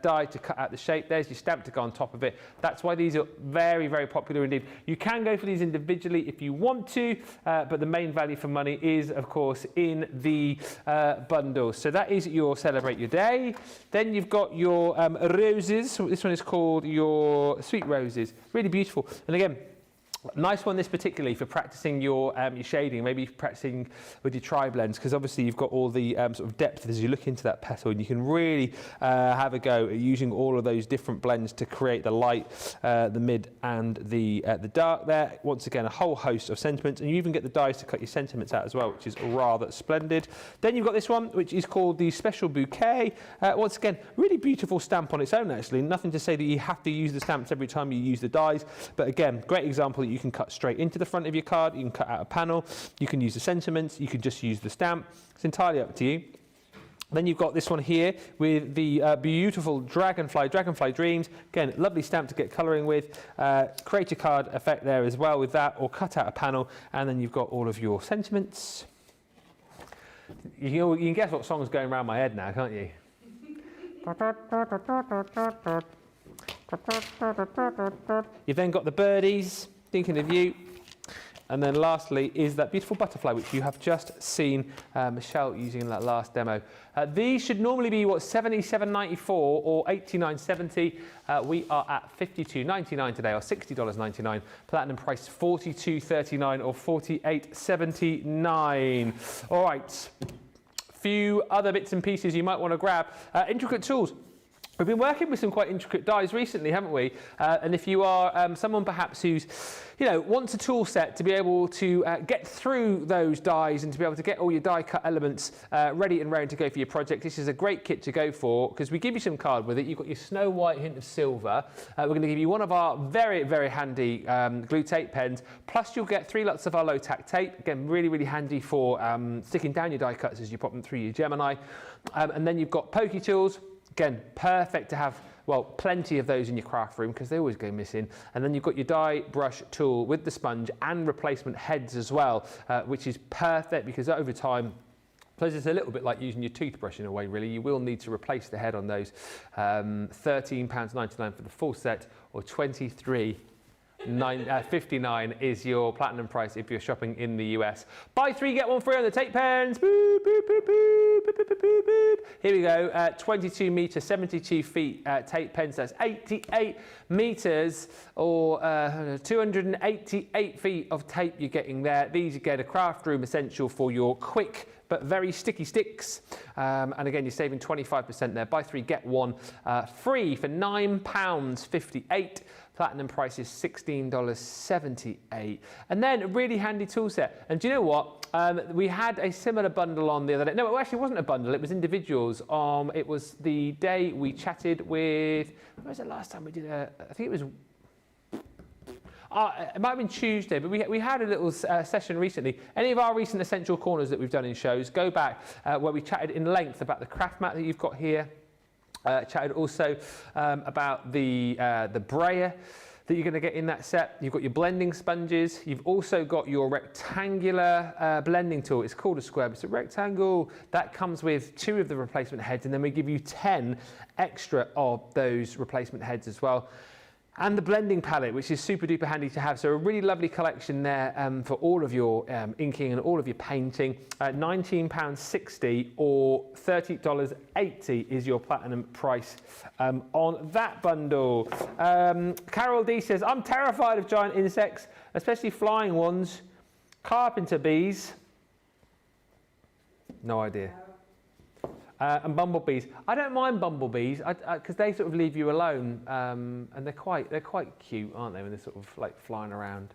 die to cut out the shape. There's your stamp to go on top of it. That's why these are very, very popular indeed. You can go for these individually if you want to, but the main value for money is, of course, in the bundle. So that is your Celebrate Your Day. Then you've got your roses. This one is called your Sweet Roses. Really beautiful. And again, nice one this particularly for practicing your shading, maybe practicing with your tri-blends, because obviously you've got all the sort of depth as you look into that petal, and you can really have a go at using all of those different blends to create the light, the mid and the dark there. Once again, a whole host of sentiments, and you even get the dies to cut your sentiments out as well, which is rather splendid. Then you've got this one, which is called the Special Bouquet. Once again, really beautiful stamp on its own actually. Nothing to say that you have to use the stamps every time you use the dies, but again, great example that you can cut straight into the front of your card. You can cut out a panel, you can use the sentiments, you can just use the stamp. It's entirely up to you. Then you've got this one here with the beautiful Dragonfly Dreams. Again, lovely stamp to get colouring with. Create a card effect there as well with that, or cut out a panel, and then you've got all of your sentiments. You can guess what song's going around my head now, can't you? You've then got the birdies, thinking of you. And then lastly is that beautiful butterfly, which you have just seen Michelle using in that last demo. These should normally be, what, $77.94 or $89.70. We are at $52.99 today, or $60.99. Platinum price $42.39 or $48.79. All right, few other bits and pieces you might want to grab. Intricate tools. We've been working with some quite intricate dies recently, haven't we? And if you are someone perhaps who's, wants a tool set to be able to get through those dies and to be able to get all your die cut elements ready and ready to go for your project, this is a great kit to go for because we give you some card with it. You've got your Snow White hint of silver. We're going to give you one of our very, very handy glue tape pens. Plus you'll get 3 lots of our low tack tape. Again, really, really handy for sticking down your die cuts as you pop them through your Gemini. And then you've got pokey tools. Again, perfect to have, well, plenty of those in your craft room because they always go missing. And then you've got your die brush tool with the sponge and replacement heads as well, which is perfect because over time, so it's a little bit like using your toothbrush in a way, really. You will need to replace the head on those. £13.99 for the full set or $23.59 is your platinum price if you're shopping in the US. Buy 3, get 1 free on the tape pens. Boop, boop, boop, boop, boop, boop, boop, boop. Here we go, 22 metre, 72 feet tape pens. That's 88 metres or 288 feet of tape you're getting there. These, again, a craft room essential for your quick but very sticky sticks. And again, you're saving 25% there. Buy 3, get 1 free for £9.58. Platinum price is $16.78. And then a really handy tool set. And do you know what? We had a similar bundle on the other day. No, it actually wasn't a bundle. It was individuals. It was the day we chatted with, when was the last time we did I think it was, it might have been Tuesday, but we had a little session recently. Any of our recent Essential Corners that we've done in shows, go back where we chatted in length about the craft mat that you've got here. Chatted also about the brayer that you're going to get in that set. You've got your blending sponges. You've also got your rectangular blending tool. It's called a square, but it's a rectangle. That comes with 2 of the replacement heads, and then we give you 10 extra of those replacement heads as well. And the blending palette, which is super duper handy to have. So a really lovely collection there for all of your inking and all of your painting. £19.60 or $30.80 is your platinum price on that bundle. Carol D says, I'm terrified of giant insects, especially flying ones. Carpenter bees. No idea. And bumblebees. I don't mind bumblebees because they sort of leave you alone, and they're quite cute, aren't they, when they're sort of like flying around.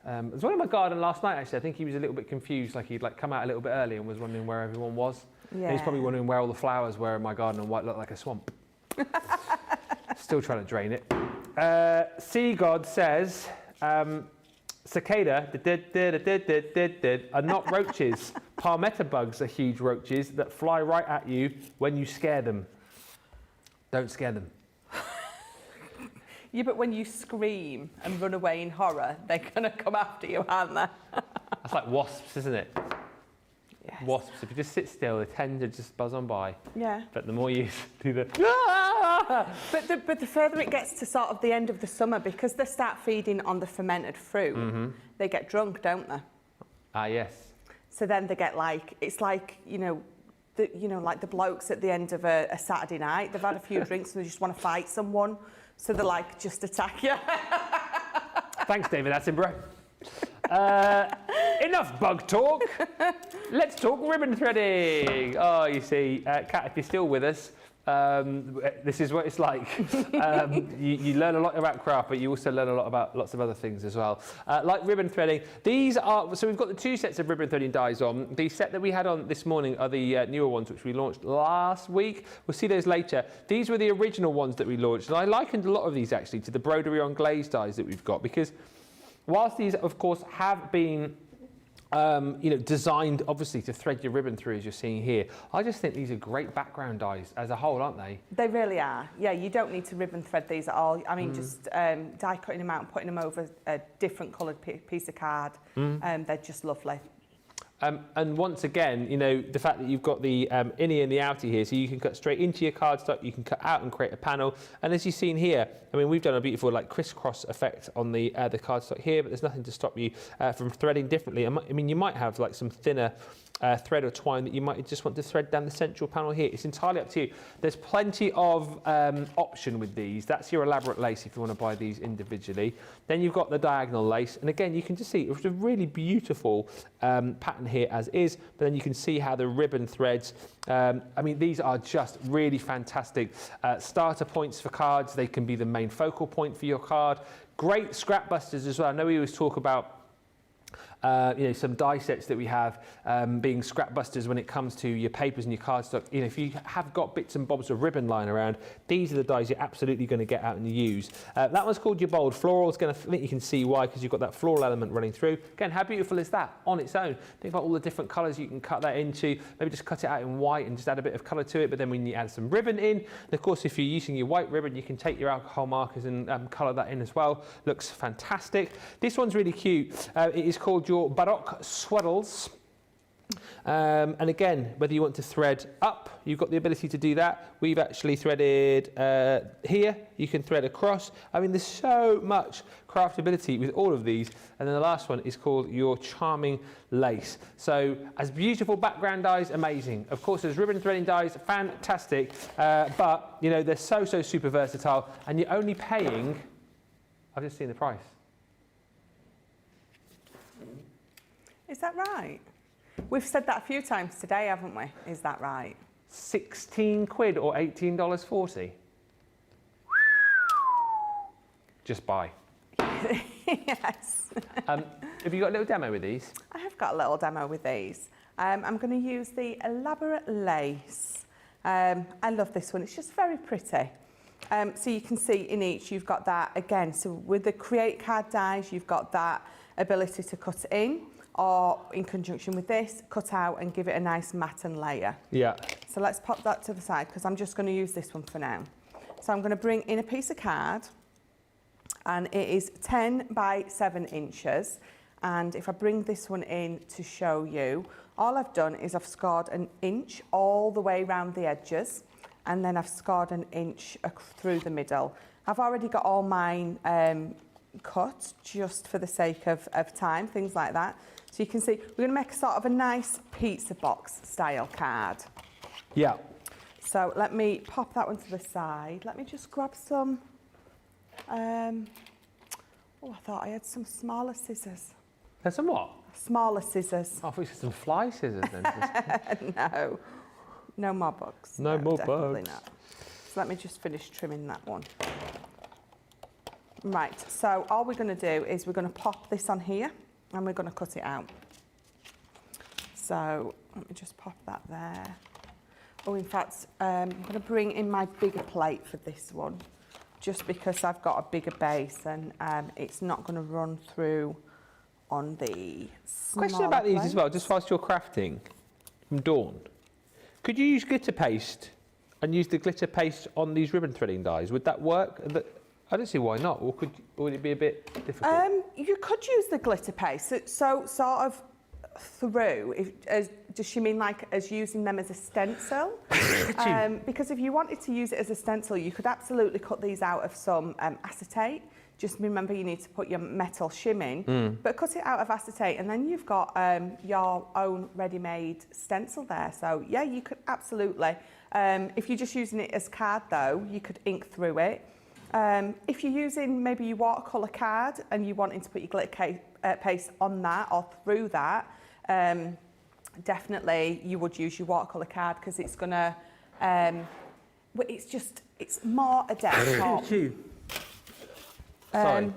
There's one in my garden last night actually. I think he was a little bit confused, like he'd like come out a little bit early and was wondering where everyone was. Yeah. And he's probably wondering where all the flowers were in my garden and why it looked like a swamp. Still trying to drain it. Sea God says. Cicada are not roaches. Palmetto bugs are huge roaches that fly right at you when you scare them. Don't scare them. Yeah, but when you scream and run away in horror, they're going to come after you, aren't they? That's like wasps, isn't it? Yes. Wasps, if you just sit still, they tend to just buzz on by. Yeah. But the more you do the... But the further it gets to sort of the end of the summer, because they start feeding on the fermented fruit, they get drunk, don't they? Ah, yes. So then they get like, it's like, like the blokes at the end of a Saturday night, they've had a few drinks and they just want to fight someone. So they're like, just attack you. Thanks, David Attenborough. Enough bug talk. Let's talk ribbon threading. Oh, you see, Kat, if you're still with us, this is what it's like. You learn a lot about craft, but you also learn a lot about lots of other things as well. Like ribbon threading. These are, so we've got the 2 sets of ribbon threading dies on. The set that we had on this morning are the newer ones, which we launched last week. We'll see those later. These were the original ones that we launched, and I likened a lot of these actually to the broderie on glaze dies that we've got, because whilst these, of course, have been designed obviously to thread your ribbon through, as you're seeing here, I just think these are great background dies as a whole, aren't they? They really are. Yeah, you don't need to ribbon thread these at all. I mean, just die cutting them out and putting them over a different coloured piece of card. They're just lovely. And once again, the fact that you've got the innie and the outie here, so you can cut straight into your cardstock, you can cut out and create a panel. And as you've seen here, I mean, we've done a beautiful like crisscross effect on the cardstock here, but there's nothing to stop you from threading differently. I mean, you might have like some thinner thread or twine that you might just want to thread down the central panel here. It's entirely up to you. There's plenty of option with these. That's your elaborate lace if you want to buy these individually. Then you've got the diagonal lace, and again you can just see it's a really beautiful pattern here as is, but then you can see how the ribbon threads, I mean these are just really fantastic starter points for cards. They can be the main focal point for your card. Great scrap busters as well. I know we always talk about you know, some die sets that we have being scrap busters when it comes to your papers and your cardstock. You know, if you have got bits and bobs of ribbon lying around, these are the dies you're absolutely going to get out and use. That one's called your bold floral. It's going to, I think you can see why, because you've got that floral element running through. Again, how beautiful is that on its own? Think about all the different colours you can cut that into. Maybe just cut it out in white and just add a bit of colour to it. But then when you add some ribbon in, and of course, if you're using your white ribbon, you can take your alcohol markers and colour that in as well. Looks fantastic. This one's really cute. It is called your Baroque Swaddles. And again, whether you want to thread up, you've got the ability to do that. We've actually threaded here. You can thread across. I mean, there's so much craftability with all of these. And then the last one is called your Charming Lace. So as beautiful background dies, amazing. Of course, there's ribbon threading dies, fantastic. But, you know, they're so super versatile. And you're only paying, I've just seen the price. Is that right? We've said that a few times today, haven't we? Is that right? 16 quid or $18.40. Just buy. Yes. Have you got a little demo with these? I have got a little demo with these. I'm going to use the elaborate lace. I love this one. It's just very pretty. So you can see in each you've got that again. So with the create card dies, you've got that ability to cut in, or in conjunction with this, cut out and give it a nice matte and layer. Yeah. So let's pop that to the side because I'm just going to use this one for now. So I'm going to bring in a piece of card, and it is 10 by 7 inches. And if I bring this one in to show you, all I've done is I've scored an inch all the way around the edges, and then I've scored an inch through the middle. I've already got all mine cut just for the sake of time, things like that. So you can see we're going to make a sort of a nice pizza box style card. Yeah. So let me pop that one to the side. Let me just grab some, oh, I thought I had some smaller scissors. There's some what? Smaller scissors. Oh, I thought you said some fly scissors then. No, no more bugs. No more definitely bugs. Not. So let me just finish trimming that one. Right, so all we're going to do is we're going to pop this on here and we're going to cut it out. So let me just pop that there. Oh, in fact, I'm going to bring in my bigger plate for this one, just because I've got a bigger base and it's not going to run through on the smaller Question about these plate. as well, just whilst you're crafting from Dawn. Could you use glitter paste and use the glitter paste on these ribbon threading dies? Would that work? I don't see why not. Or would it be a bit difficult? You could use the glitter paste. So sort of through, does she mean like as using them as a stencil? Because if you wanted to use it as a stencil, you could absolutely cut these out of some acetate. Just remember you need to put your metal shim in, but cut it out of acetate and then you've got your own ready-made stencil there. So yeah, you could absolutely. If you're just using it as card though, you could ink through it. If you're using maybe your watercolour card and you're wanting to put your glitter paste on that or through that, definitely you would use your watercolour card because it's going to, it's more adept. Sorry.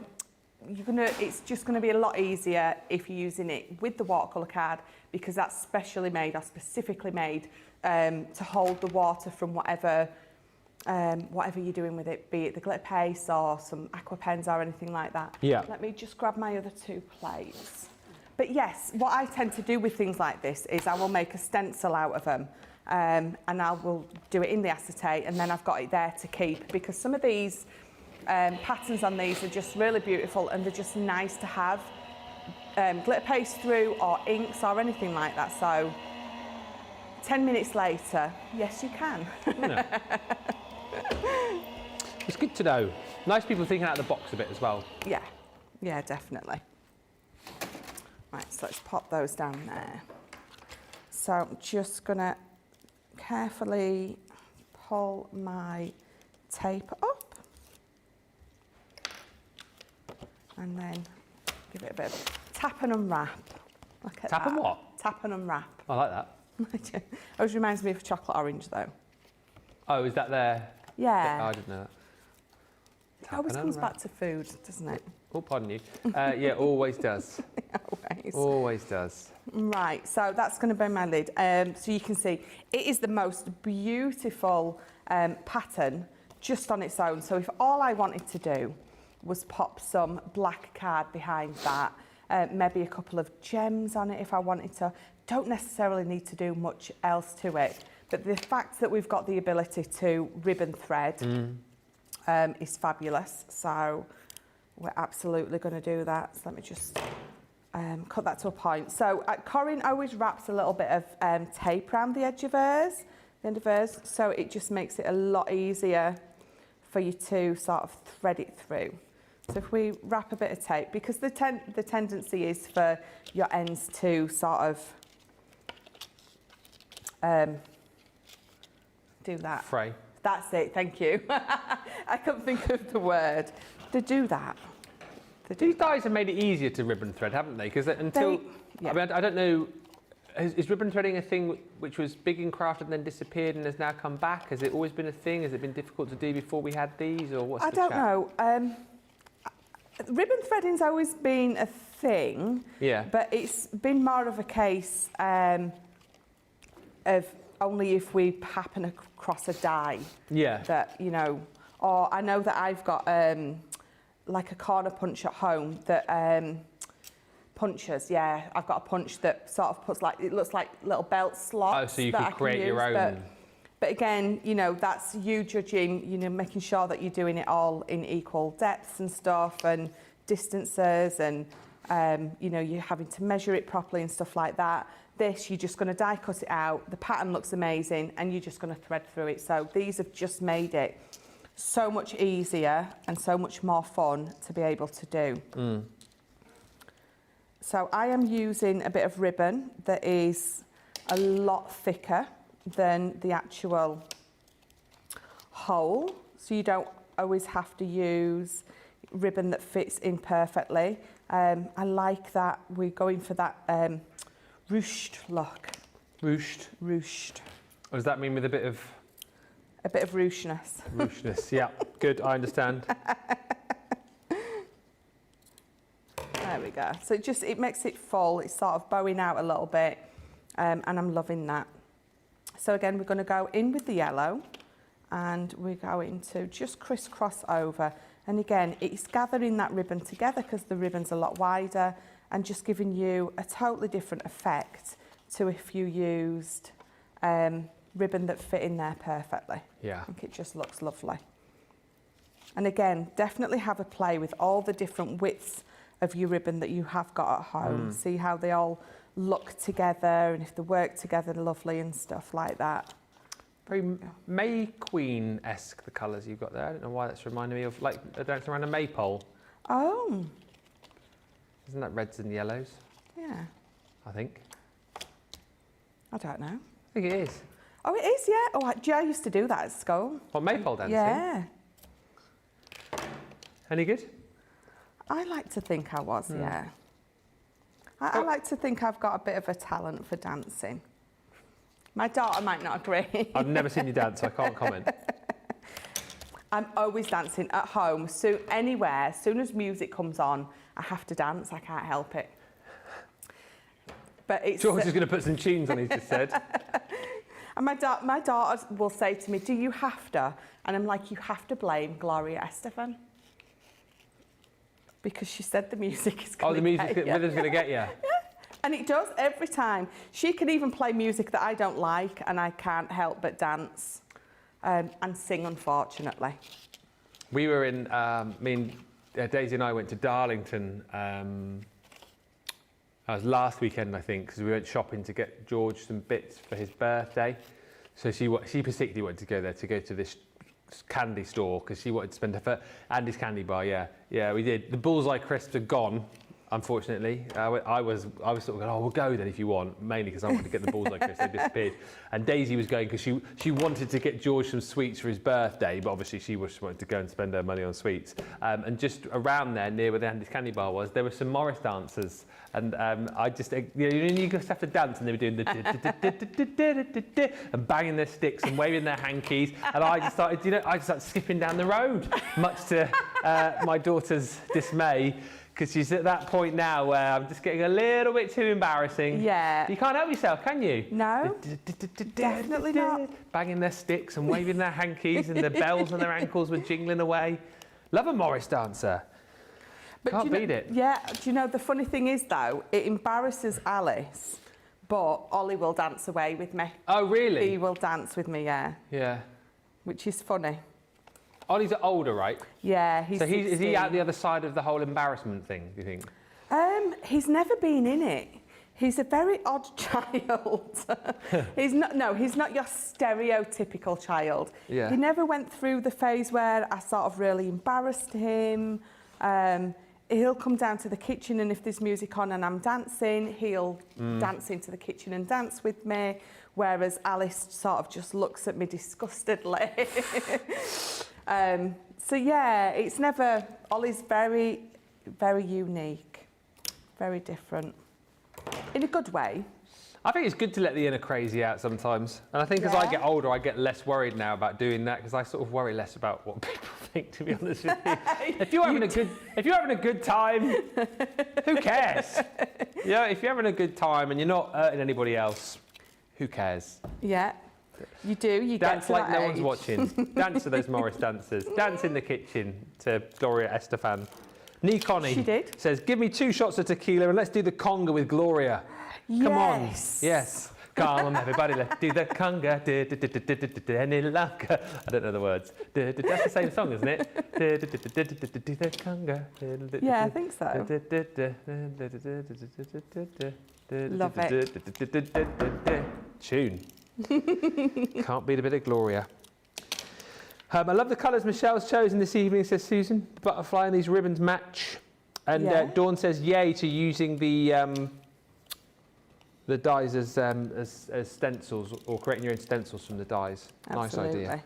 It's just going to be a lot easier if you're using it with the watercolour card because that's specially made or specifically made to hold the water from whatever you're doing with it, be it the glitter paste or some aqua pens or anything like that. Yeah. Let me just grab my other two plates. But yes, what I tend to do with things like this is I will make a stencil out of them and I will do it in the acetate and then I've got it there to keep because some of these patterns on these are just really beautiful and they're just nice to have glitter paste through or inks or anything like that. So 10 minutes later, yes you can. Yeah. It's good to know. Nice people thinking out of the box a bit as well. Yeah, definitely. Right, so let's pop those down there. So I'm just gonna carefully pull my tape up and then give it a bit of tap and unwrap. Look at Tap and that. what? Tap and unwrap. I like that. Always reminds me of a chocolate orange though. Oh, is that there? Yeah. Oh, I didn't know that. It always comes back to food, doesn't it? Oh, pardon you. Yeah, always does. Always. Always does. Right, so that's going to be my lid. So you can see it is the most beautiful pattern just on its own. So if all I wanted to do was pop some black card behind that, maybe a couple of gems on it if I wanted to, don't necessarily need to do much else to it. But the fact that we've got the ability to ribbon thread is fabulous. So we're absolutely going to do that. So let me just cut that to a point. So Corinne always wraps a little bit of tape around the edge of hers, so it just makes it a lot easier for you to sort of thread it through. So if we wrap a bit of tape, because the tendency is for your ends to sort of do that. Fray. That's it, thank you. I couldn't think of the word. To do that. These dyes have made it easier to ribbon thread, haven't they? Because until, I mean, I don't know, is ribbon threading a thing which was big in craft and then disappeared and has now come back? Has it always been a thing? Has it been difficult to do before we had these, or what's the chat? I don't know. Ribbon threading's always been a thing, but it's been more of a case of only if we happen across a dye. Yeah. That, you know, or I know that I've got like a corner punch at home that punches, I've got a punch that sort of puts like, it looks like little belt slots. Oh, so you could create your own. But again, you know, that's you judging, you know, making sure that you're doing it all in equal depths and stuff and distances and, you know, you're having to measure it properly and stuff like that. This, you're just going to die cut it out. The pattern looks amazing and you're just going to thread through it. So these have just made it so much easier and so much more fun to be able to do. So I am using a bit of ribbon that is a lot thicker than the actual hole, so you don't always have to use ribbon that fits in perfectly. I like that we're going for that ruched look. Ruched? Ruched. What does that mean with a bit of? A bit of rucheness. Rucheness, yeah. Good, I understand. There we go. So it makes it full. It's sort of bowing out a little bit, and I'm loving that. So again, we're going to go in with the yellow, and we're going to just crisscross over. And again, it's gathering that ribbon together because the ribbon's a lot wider, and just giving you a totally different effect to if you used ribbon that fit in there perfectly. Yeah. I think it just looks lovely. And again, definitely have a play with all the different widths of your ribbon that you have got at home. See how they all look together and if they work together lovely and stuff like that. Very May Queen-esque, the colours you've got there. I don't know why that's reminding me of, like, dancing around a maypole. Oh. Isn't that reds and yellows? Yeah. I think. I don't know. I think it is. Oh, it is, yeah. Oh, I used to do that at school. What, maypole dancing? Yeah. Any good? I like to think I was, yeah. I like to think I've got a bit of a talent for dancing. My daughter might not agree. I've never seen you dance, so I can't comment. I'm always dancing at home, so anywhere. As soon as music comes on, I have to dance. I can't help it. But it's George is going to put some tunes on, he's just said. And my daughter will say to me, "Do you have to?" And I'm like, "You have to blame Gloria Estefan." Because she said the music is going to get you. Oh, the music rhythm's going to get you. Yeah, and it does every time. She can even play music that I don't like, and I can't help but dance and sing, unfortunately. We were in, Daisy and I went to Darlington. That was last weekend, I think, because we went shopping to get George some bits for his birthday. So she particularly wanted to go to this candy store because she wanted to spend her Andy's candy bar. Yeah, we did. The bullseye crisps are gone. unfortunately. I was sort of going, oh, we'll go then if you want, mainly because I wanted to get the balls like Chris, they disappeared. And Daisy was going because she wanted to get George some sweets for his birthday, but obviously she wanted to go and spend her money on sweets. And just around there, near where the Andy's Candy Bar was, there were some Morris dancers. And I just, you just have to dance, and they were doing the and banging their sticks and waving their hankies. And I just started skipping down the road, much to my daughter's dismay. Because she's at that point now where I'm just getting a little bit too embarrassing. Yeah. You can't help yourself, can you? No, definitely not. Banging their sticks and waving their hankies, and the bells on their ankles were jingling away. Love a Morris dancer. But can't beat it. Yeah, do you know, the funny thing is, though, it embarrasses Alice, but Ollie will dance away with me. Oh, really? He will dance with me, yeah. Yeah. Which is funny. Ollie's older, right? Yeah, he's So is he 16. out the other side of the whole embarrassment thing, do you think? He's never been in it. He's a very odd child. He's not your stereotypical child. Yeah. He never went through the phase where I sort of really embarrassed him. He'll come down to the kitchen, and if there's music on and I'm dancing, he'll dance into the kitchen and dance with me, whereas Alice sort of just looks at me disgustedly. So yeah, it's never... Ollie's very, very unique, very different, in a good way. I think it's good to let the inner crazy out sometimes. And I think as I get older, I get less worried now about doing that, because I sort of worry less about what people think, to be honest with you. If you're having a good time, who cares? Yeah, if you're having a good time and you're not hurting anybody else, who cares? Yeah, you do. You dance get to like that no age. one's watching. Dance to those Morris dancers. Dance in the kitchen to Gloria Estefan. Nee Connie She did. says, give me 2 shots of tequila and let's do the conga with Gloria. Come on. Yes. Come on, everybody, let's do the conga. Any luck? I don't know the words. That's the same song, isn't it? The conga. Yeah, I think so. Love it. Tune. Can't beat a bit of Gloria. I love the colours Michelle's chosen this evening, says Susan. The butterfly and these ribbons match. And Dawn says, yay to using the dies as stencils, or creating your own stencils from the dies. Absolutely. Nice idea.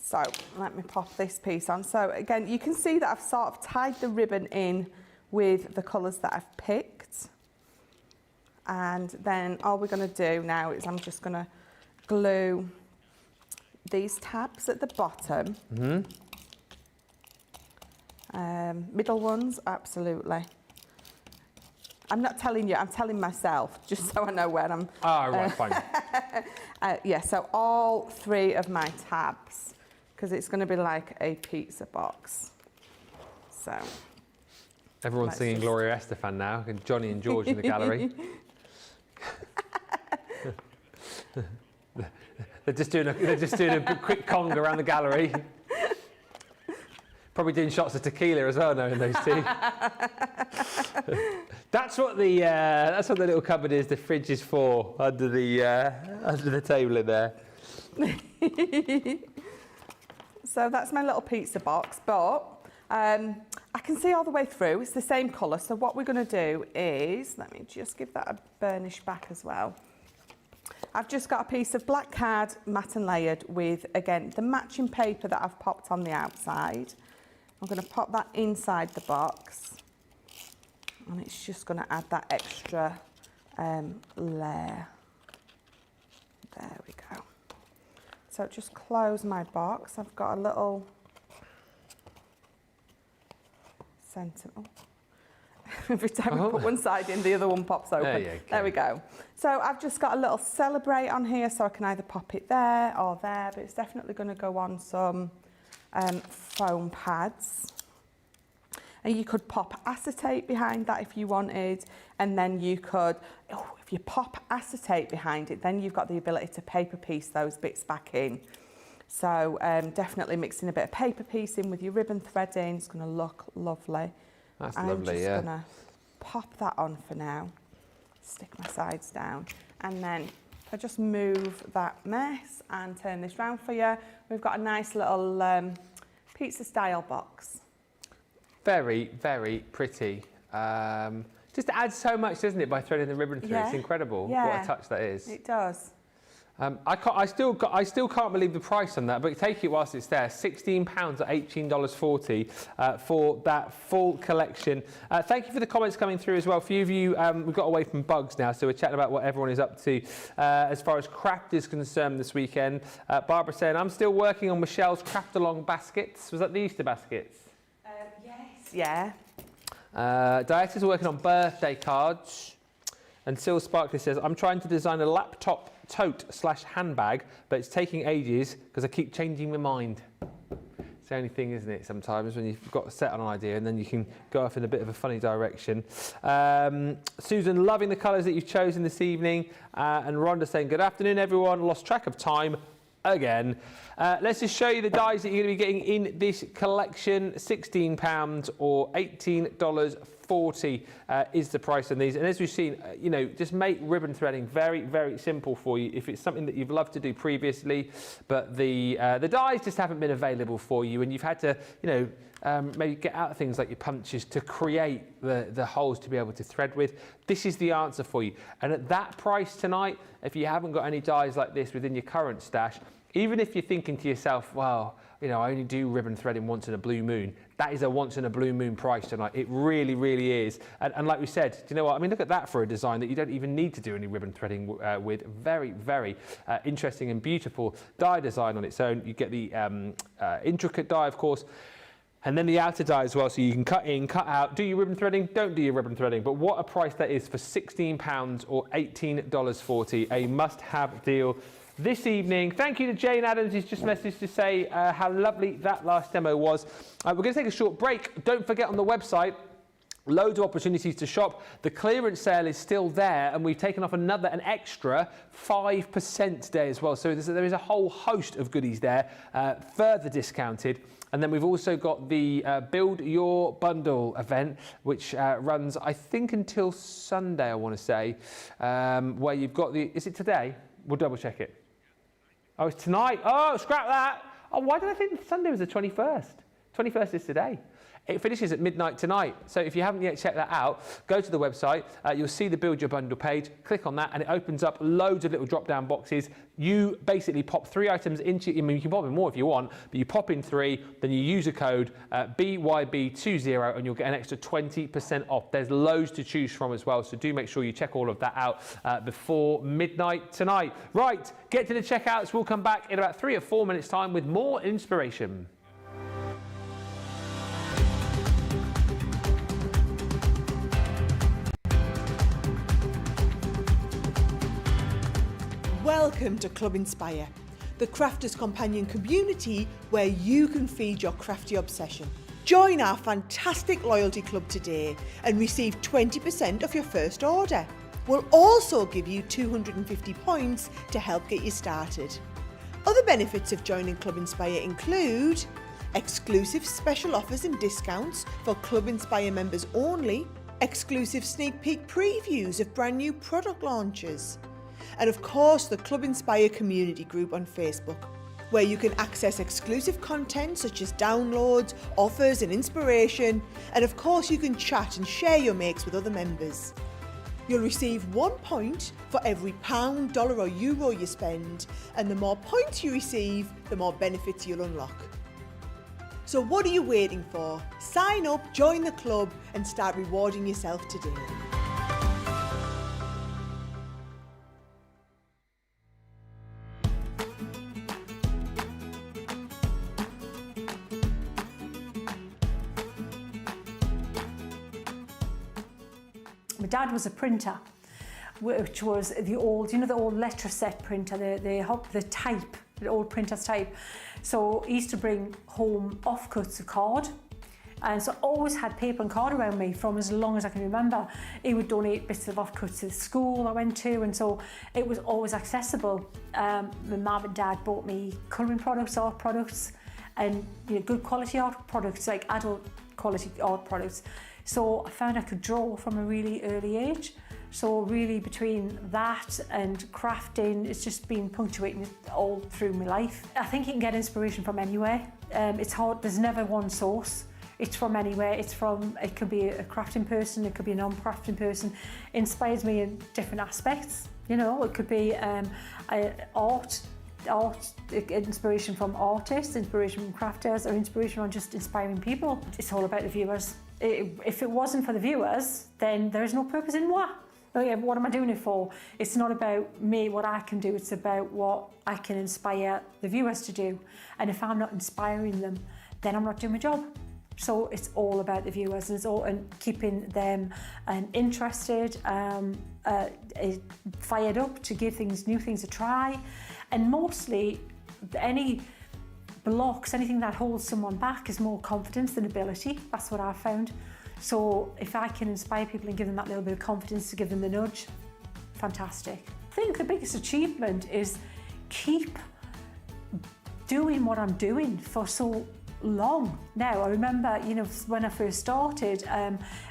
So let me pop this piece on. So again, you can see that I've sort of tied the ribbon in with the colours that I've picked. And then all we're going to do now is I'm just going to glue these tabs at the bottom. Middle ones, absolutely. I'm not telling you, I'm telling myself, just so I know where I'm... Ah, right, fine. Yeah, so all 3 of my tabs, because it's going to be like a pizza box. So... Everyone's singing Gloria Estefan now, and Johnny and George in the gallery. They're just doing a quick conga around the gallery. Probably doing shots of tequila as well, knowing those 2. That's what the little cupboard is. The fridge is for under the table in there. So that's my little pizza box, but I can see all the way through. It's the same colour. So what we're going to do is, let me just give that a burnish back as well. I've just got a piece of black card, matte and layered, with, again, the matching paper that I've popped on the outside. I'm going to pop that inside the box, and it's just going to add that extra layer. There we go. So just close my box. I've got a little centre. Oh. Every time I put one side in, the other one pops open. There we go. So I've just got a little celebrate on here, so I can either pop it there or there, but it's definitely going to go on some foam pads. And you could pop acetate behind that if you wanted, and then you could, if you pop acetate behind it, then you've got the ability to paper piece those bits back in. So definitely mixing a bit of paper piece in with your ribbon threading, it's going to look lovely. That's I'm lovely, just yeah. going to pop that on for now, stick my sides down, and then if I just move that mess and turn this round for you, we've got a nice little pizza style box. Very, very pretty. Just adds so much, doesn't it, by threading the ribbon through? Yeah. It's incredible Yeah. what a touch that is. It does. I still can't believe the price on that, but take it whilst it's there. £16 or $18.40 for that full collection. Thank you for the comments coming through as well. For you, we've got away from bugs now, so we're chatting about what everyone is up to as far as craft is concerned this weekend. Barbara saying, I'm still working on Michelle's craft along baskets. Was that the Easter baskets? Yes. Yeah. Dieta's working on birthday cards. And Sil Sparkley says, I'm trying to design a laptop tote/handbag, but it's taking ages because I keep changing my mind. It's the only thing, isn't it, sometimes when you've got set on an idea and then you can go off in a bit of a funny direction. Susan, loving the colours that you've chosen this evening. And Rhonda saying, good afternoon, everyone. Lost track of time again. Let's just show you the dies that you're going to be getting in this collection. £16 or $18.40 is the price on these. And as we've seen, just make ribbon threading very, very simple for you if it's something that you've loved to do previously, but the dies just haven't been available for you and you've had to, maybe get out things like your punches to create the holes to be able to thread with. This is the answer for you. And at that price tonight, if you haven't got any dies like this within your current stash, even if you're thinking to yourself, well, I only do ribbon threading once in a blue moon, that is a once in a blue moon price tonight. It really, really is. And like we said, do you know what? I mean, look at that for a design that you don't even need to do any ribbon threading with. Very, very interesting and beautiful die design on its own. You get the intricate die, of course, and then the outer die as well, so you can cut in, cut out, do your ribbon threading, don't do your ribbon threading. But what a price that is for £16 or $18.40, a must-have deal this evening. Thank you to Jane Adams, who's just messaged to say how lovely that last demo was. We're going to take a short break. Don't forget on the website, loads of opportunities to shop. The clearance sale is still there, and we've taken off an extra 5% today as well. So there is a whole host of goodies there, further discounted. And then we've also got the Build Your Bundle event, which runs, I think, until Sunday, I want to say, where you've got is it today? We'll double check it. Oh, it's tonight. Oh, scrap that. Oh, why did I think Sunday was the 21st? 21st is today. It finishes at midnight tonight. So if you haven't yet checked that out, go to the website. You'll see the Build Your Bundle page. Click on that and it opens up loads of little drop-down boxes. You basically pop 3 items into, you can pop in more if you want, but you pop in 3, then you use a code BYB20 and you'll get an extra 20% off. There's loads to choose from as well, so do make sure you check all of that out before midnight tonight. Right, get to the checkouts. We'll come back in about 3 or 4 minutes' time with more inspiration. Welcome to Club Inspire, the crafters' companion community where you can feed your crafty obsession. Join our fantastic loyalty club today and receive 20% off your first order. We'll also give you 250 points to help get you started. Other benefits of joining Club Inspire include exclusive special offers and discounts for Club Inspire members only, exclusive sneak peek previews of brand new product launches, and of course the Club Inspire community group on Facebook, where you can access exclusive content such as downloads, offers and inspiration, and of course you can chat and share your makes with other members. You'll receive 1 point for every £1, dollar or euro you spend, and the more points you receive, the more benefits you'll unlock. So what are you waiting for? Sign up, join the club and start rewarding yourself today. My dad was a printer, which was the old, the old Letraset printer, the type, the old printer's type. So he used to bring home offcuts of card. And so I always had paper and card around me from as long as I can remember. He would donate bits of offcuts to the school I went to, and so it was always accessible. My mum and dad bought me colouring products, art products, and good quality art products, like adult quality art products. So I found I could draw from a really early age. So really between that and crafting, it's just been punctuating all through my life. I think you can get inspiration from anywhere. It's hard, there's never one source. It's from anywhere. It could be a crafting person, it could be a non-crafting person. It inspires me in different aspects. You know, it could be art, inspiration from artists, inspiration from crafters, or inspiration on just inspiring people. It's all about the viewers. If it wasn't for the viewers, then there's no purpose in what. What am I doing it for? It's not about me, what I can do. It's about what I can inspire the viewers to do. And if I'm not inspiring them, then I'm not doing my job. So it's all about the viewers, and it's all and keeping them interested, fired up to give new things a try, and mostly any blocks, anything that holds someone back is more confidence than ability. That's what I've found. So if I can inspire people and give them that little bit of confidence to give them the nudge, fantastic. I think the biggest achievement is keep doing what I'm doing for so long now. I remember, you know, when I first started,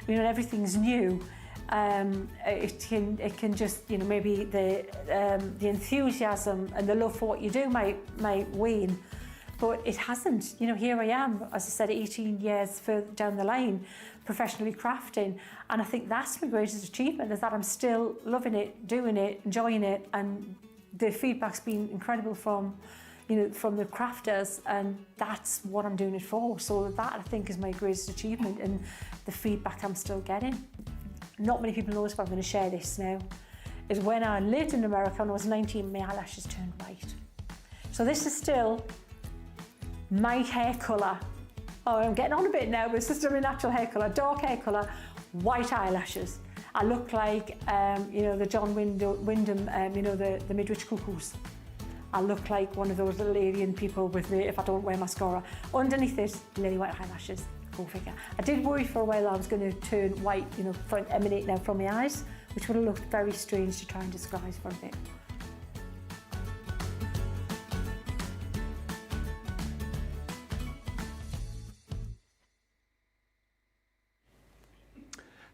you know, everything's new. It can just, you know, maybe the enthusiasm and the love for what you do might wane, but it hasn't. You know, here I am, as I said, 18 years further down the line, professionally crafting, and I think that's my greatest achievement, is that I'm still loving it, doing it, enjoying it, and the feedback's been incredible from, you know, from the crafters, and that's what I'm doing it for. So that, I think, is my greatest achievement, and the feedback I'm still getting. Not many people know this, but I'm going to share this now. Is when I lived in America and I was 19, my eyelashes turned white. So this is still my hair colour. Oh, I'm getting on a bit now, but it's just my natural hair colour, dark hair colour, white eyelashes. I look like, you know, the John Wyndham, you know, the Midwich Cuckoos. I look like one of those little alien people with me if I don't wear mascara. Underneath this, lily white eyelashes. Go figure. I did worry for a while I was going to turn white, you know, emanate now from my eyes, which would have looked very strange to try and disguise for a bit.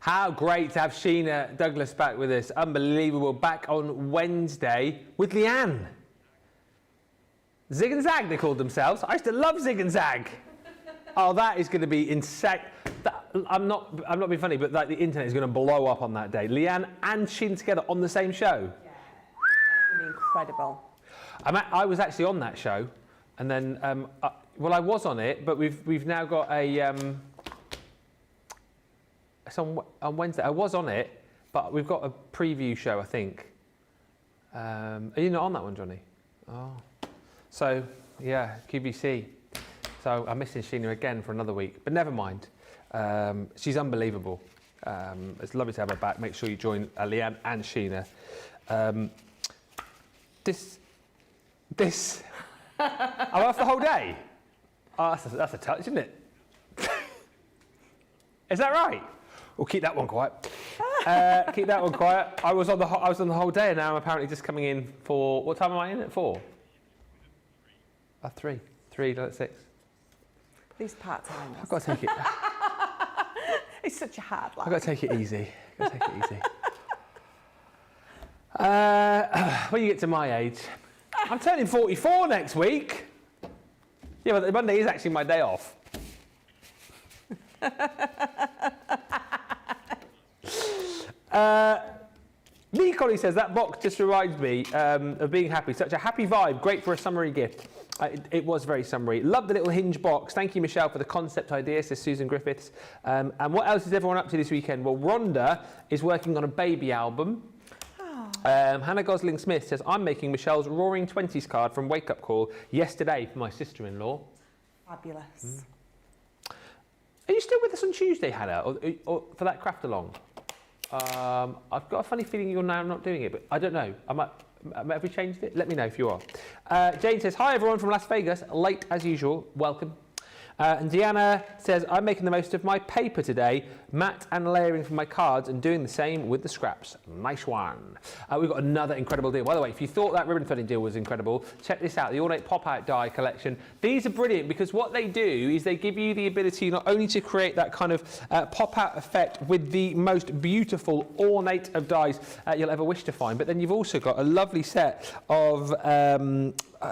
How great to have Sheena Douglas back with us. Unbelievable. Back on Wednesday with Leanne. Zig and Zag, they called themselves. I used to love Zig and Zag. Oh, that is going to be insane. I'm not being funny, but like the internet is going to blow up on that day. Leanne and Sheena together on the same show. Yeah, that's going to be incredible. I was actually on that show, and then well, I was on it, but we've now got a. It's on Wednesday. I was on it, but we've got a preview show, I think. Are you not on that one, Johnny? Oh. So, yeah, QVC. So I'm missing Sheena again for another week, but never mind. She's unbelievable. It's lovely to have her back. Make sure you join Leanne and Sheena. This. I'm off the whole day. Oh, that's a touch, isn't it? Is that right? We'll keep that one quiet. Keep that one quiet. I was on the whole day, and now I'm apparently just coming in for, what time am I in at? 4? 3, not 6. These part-timers. I've got to take it. It's such a hard life. I've got to take it easy. When you get to my age, I'm turning 44 next week. Yeah, but Monday is actually my day off. Lee Colley says, that box just reminds me of being happy. Such a happy vibe, great for a summery gift. It was very summery. Love the little hinge box. Thank you, Michelle, for the concept idea, says Susan Griffiths. And what else is everyone up to this weekend? Well, Rhonda is working on a baby album. Hannah Gosling-Smith says, I'm making Michelle's Roaring 20s card from Wake Up Call yesterday for my sister-in-law. Fabulous. Are you still with us on Tuesday, Hannah, or for that craft along? I've got a funny feeling you're now not doing it, but I don't know. Have we changed it? Let me know if you are. Jane says, hi everyone from Las Vegas, late as usual, welcome. And Deanna says, I'm making the most of my paper today, matte and layering from my cards and doing the same with the scraps. Nice one. We've got another incredible deal. By the way, if you thought that ribbon threading deal was incredible, check this out, the Ornate Pop-Out Die collection. These are brilliant because what they do is they give you the ability not only to create that kind of pop-out effect with the most beautiful ornate of dies you'll ever wish to find, but then you've also got a lovely set of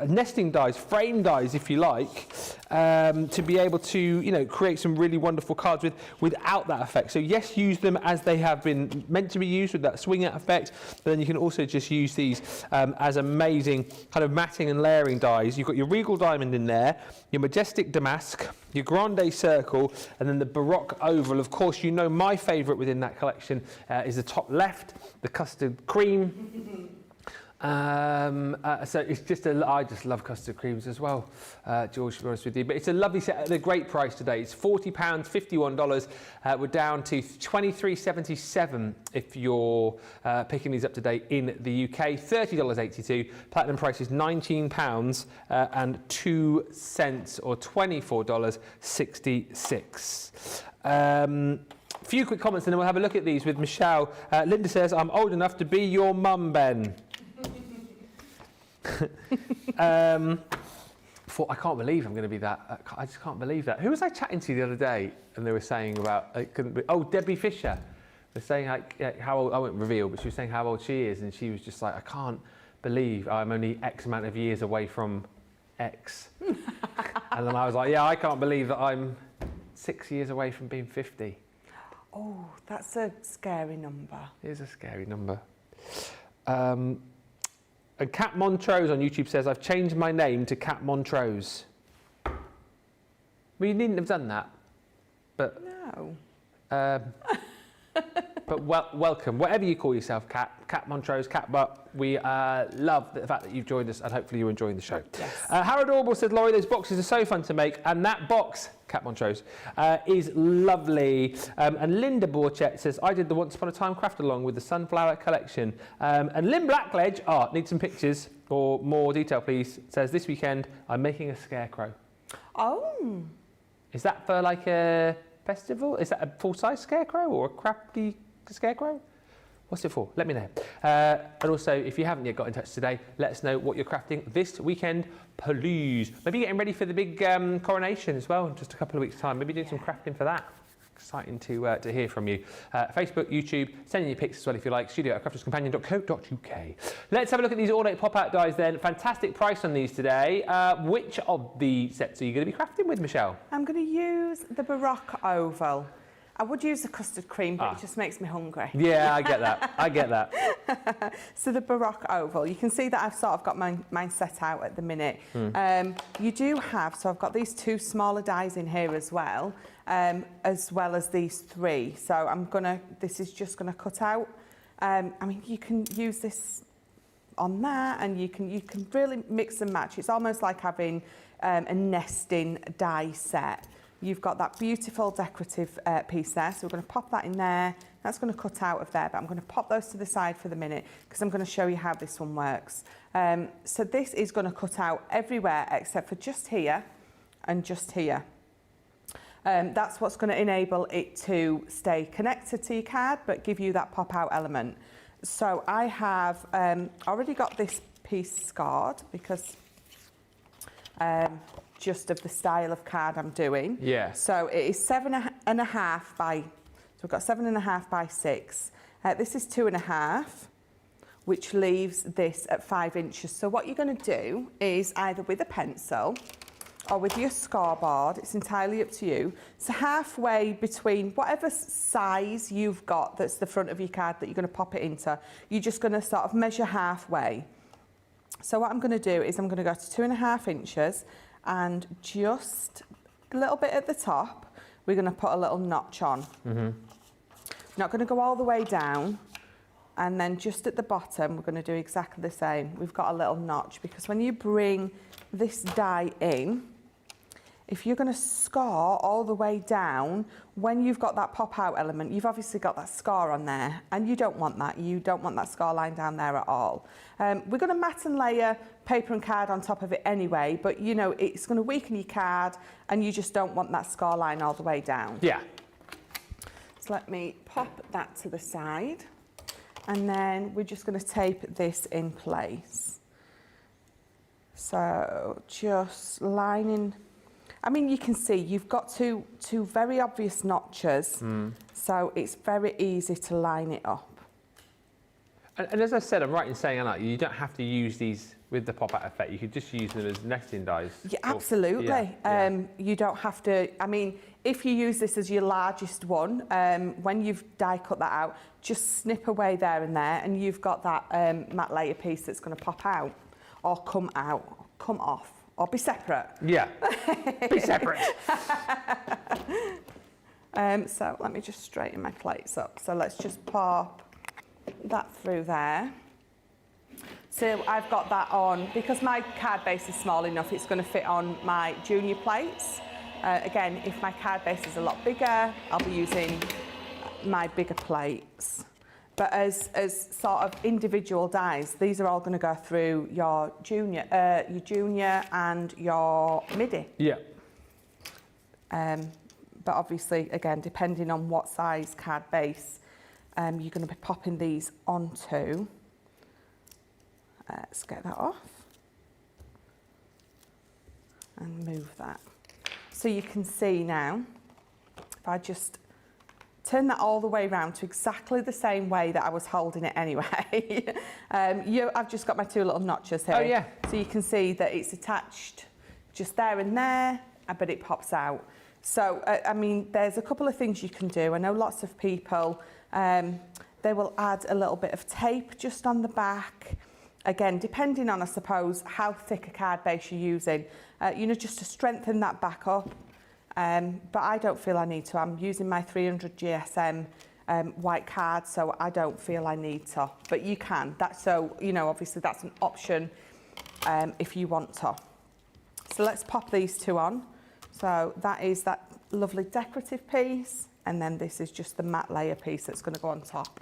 nesting dies, frame dies, if you like, to be able to, you know, create some really wonderful cards without that effect. So yes, use them as they have been meant to be used with that swing out effect, but then you can also just use these as amazing kind of matting and layering dies. You've got your Regal Diamond in there, your Majestic Damask, your Grande Circle, and then the Baroque Oval. Of course, you know my favourite within that collection is the top left, the Custard Cream. So it's just I just love custard creams as well, George, to be honest with you. But it's a lovely set at a great price today. It's £40, $51. We're down to $23.77 if you're picking these up today in the UK. $30.82. Platinum price is £19 and 2 cents, or $24.66. Few quick comments and then we'll have a look at these with Michelle. Linda says, I'm old enough to be your mum, Ben. I can't believe I'm going to be that. I just can't believe that. Who was I chatting to the other day? And they were saying about it couldn't be. Oh, Debbie Fisher. They're saying like how old. I won't reveal, but she was saying how old she is, and she was just like, I can't believe I'm only X amount of years away from X. And then I was like, yeah, I can't believe that I'm 6 years away from being 50. Oh, that's a scary number. It is a scary number. And Cat Montrose on YouTube says, I've changed my name to Cat Montrose. Well, you needn't have done that. But No. but welcome. Whatever you call yourself, Cat Montrose, Cat Butt, we love the fact that you've joined us and hopefully you're enjoying the show. Yes. Harold Orwell said, Laurie, those boxes are so fun to make, and that box, Cat Montrose, is lovely. And Linda Borchett says, I did the Once Upon a Time craft along with the Sunflower collection. And Lynn Blackledge, need some pictures or more detail, please, says, this weekend I'm making a scarecrow. Oh. Is that for like a festival? Is that a full-size scarecrow or a crafty scarecrow? What's it for? Let me know. And also, if you haven't yet got in touch today, let us know what you're crafting this weekend, please. Maybe getting ready for the big coronation as well in just a couple of weeks' time. Maybe doing some crafting for that. Exciting to hear from you. Facebook, YouTube, send in your pics as well if you like. studio@crafterscompanion.co.uk. Let's have a look at these ornate pop-out dies then. Fantastic price on these today. Which of the sets are you going to be crafting with, Michelle? I'm going to use the Baroque Oval. I would use the custard cream, but it just makes me hungry. Yeah, I get that. I get that. So the Baroque Oval, you can see that I've sort of got mine set out at the minute. You do have, so I've got these two smaller dies in here as well as these three. So this is just gonna cut out. I mean, you can use this on there, and you can really mix and match. It's almost like having a nesting die set. You've got that beautiful decorative piece there, so we're going to pop that in there. That's going to cut out of there, but I'm going to pop those to the side for the minute because I'm going to show you how this one works. So this is going to cut out everywhere except for just here and just here. That's what's going to enable it to stay connected to your card but give you that pop-out element. So I have already got this piece scarred because just of the style of card I'm doing. Yeah. So it is 7.5 by, so we've got 7.5 by 6. This is 2.5, which leaves this at 5 inches. So what you're going to do is either with a pencil or with your scoreboard, it's entirely up to you. So halfway between whatever size you've got that's the front of your card that you're going to pop it into, you're just going to sort of measure halfway. So what I'm going to do is I'm going to go to 2.5 inches, and just a little bit at the top, we're going to put a little notch on. Not going to go all the way down, and then just at the bottom, we're going to do exactly the same. We've got a little notch, because when you bring this die in, if you're going to score all the way down, when you've got that pop-out element, you've obviously got that score on there, and you don't want that. You don't want that score line down there at all. We're going to mat and layer paper and card on top of it anyway, but you know, it's going to weaken your card, and you just don't want that score line all the way down. Yeah. So let me pop that to the side, and then we're just going to tape this in place. So just lining. I mean, you can see you've got two very obvious notches, so it's very easy to line it up. And as I said, I'm right in saying, Anna, you don't have to use these with the pop-out effect. You could just use them as nesting dies. Yeah, absolutely. You don't have to, I mean, if you use this as your largest one, when you've die cut that out, just snip away there and there, and you've got that matte layer piece that's going to pop out, or come off, or be separate. Yeah, be separate. So let me just straighten my plates up. So let's just pop that through there. So I've got that on, because my card base is small enough, it's going to fit on my junior plates. Again, if my card base is a lot bigger, I'll be using my bigger plates. But as sort of individual dies, these are all going to go through your junior and your midi. Yeah. But obviously, again, depending on what size card base you're going to be popping these onto. Let's get that off and move that. So you can see now, if I just turn that all the way around to exactly the same way that I was holding it anyway. I've just got my two little notches here. Oh, yeah. So you can see that it's attached just there and there, but it pops out. So, I mean, there's a couple of things you can do. I know lots of people, they will add a little bit of tape just on the back. Again, depending on, I suppose, how thick a card base you're using, just to strengthen that back up. But I don't feel I need to. I'm using my 300 GSM white card, so I don't feel I need to. But you can. Obviously that's an option if you want to. So let's pop these two on. So that is that lovely decorative piece, and then this is just the matte layer piece that's going to go on top.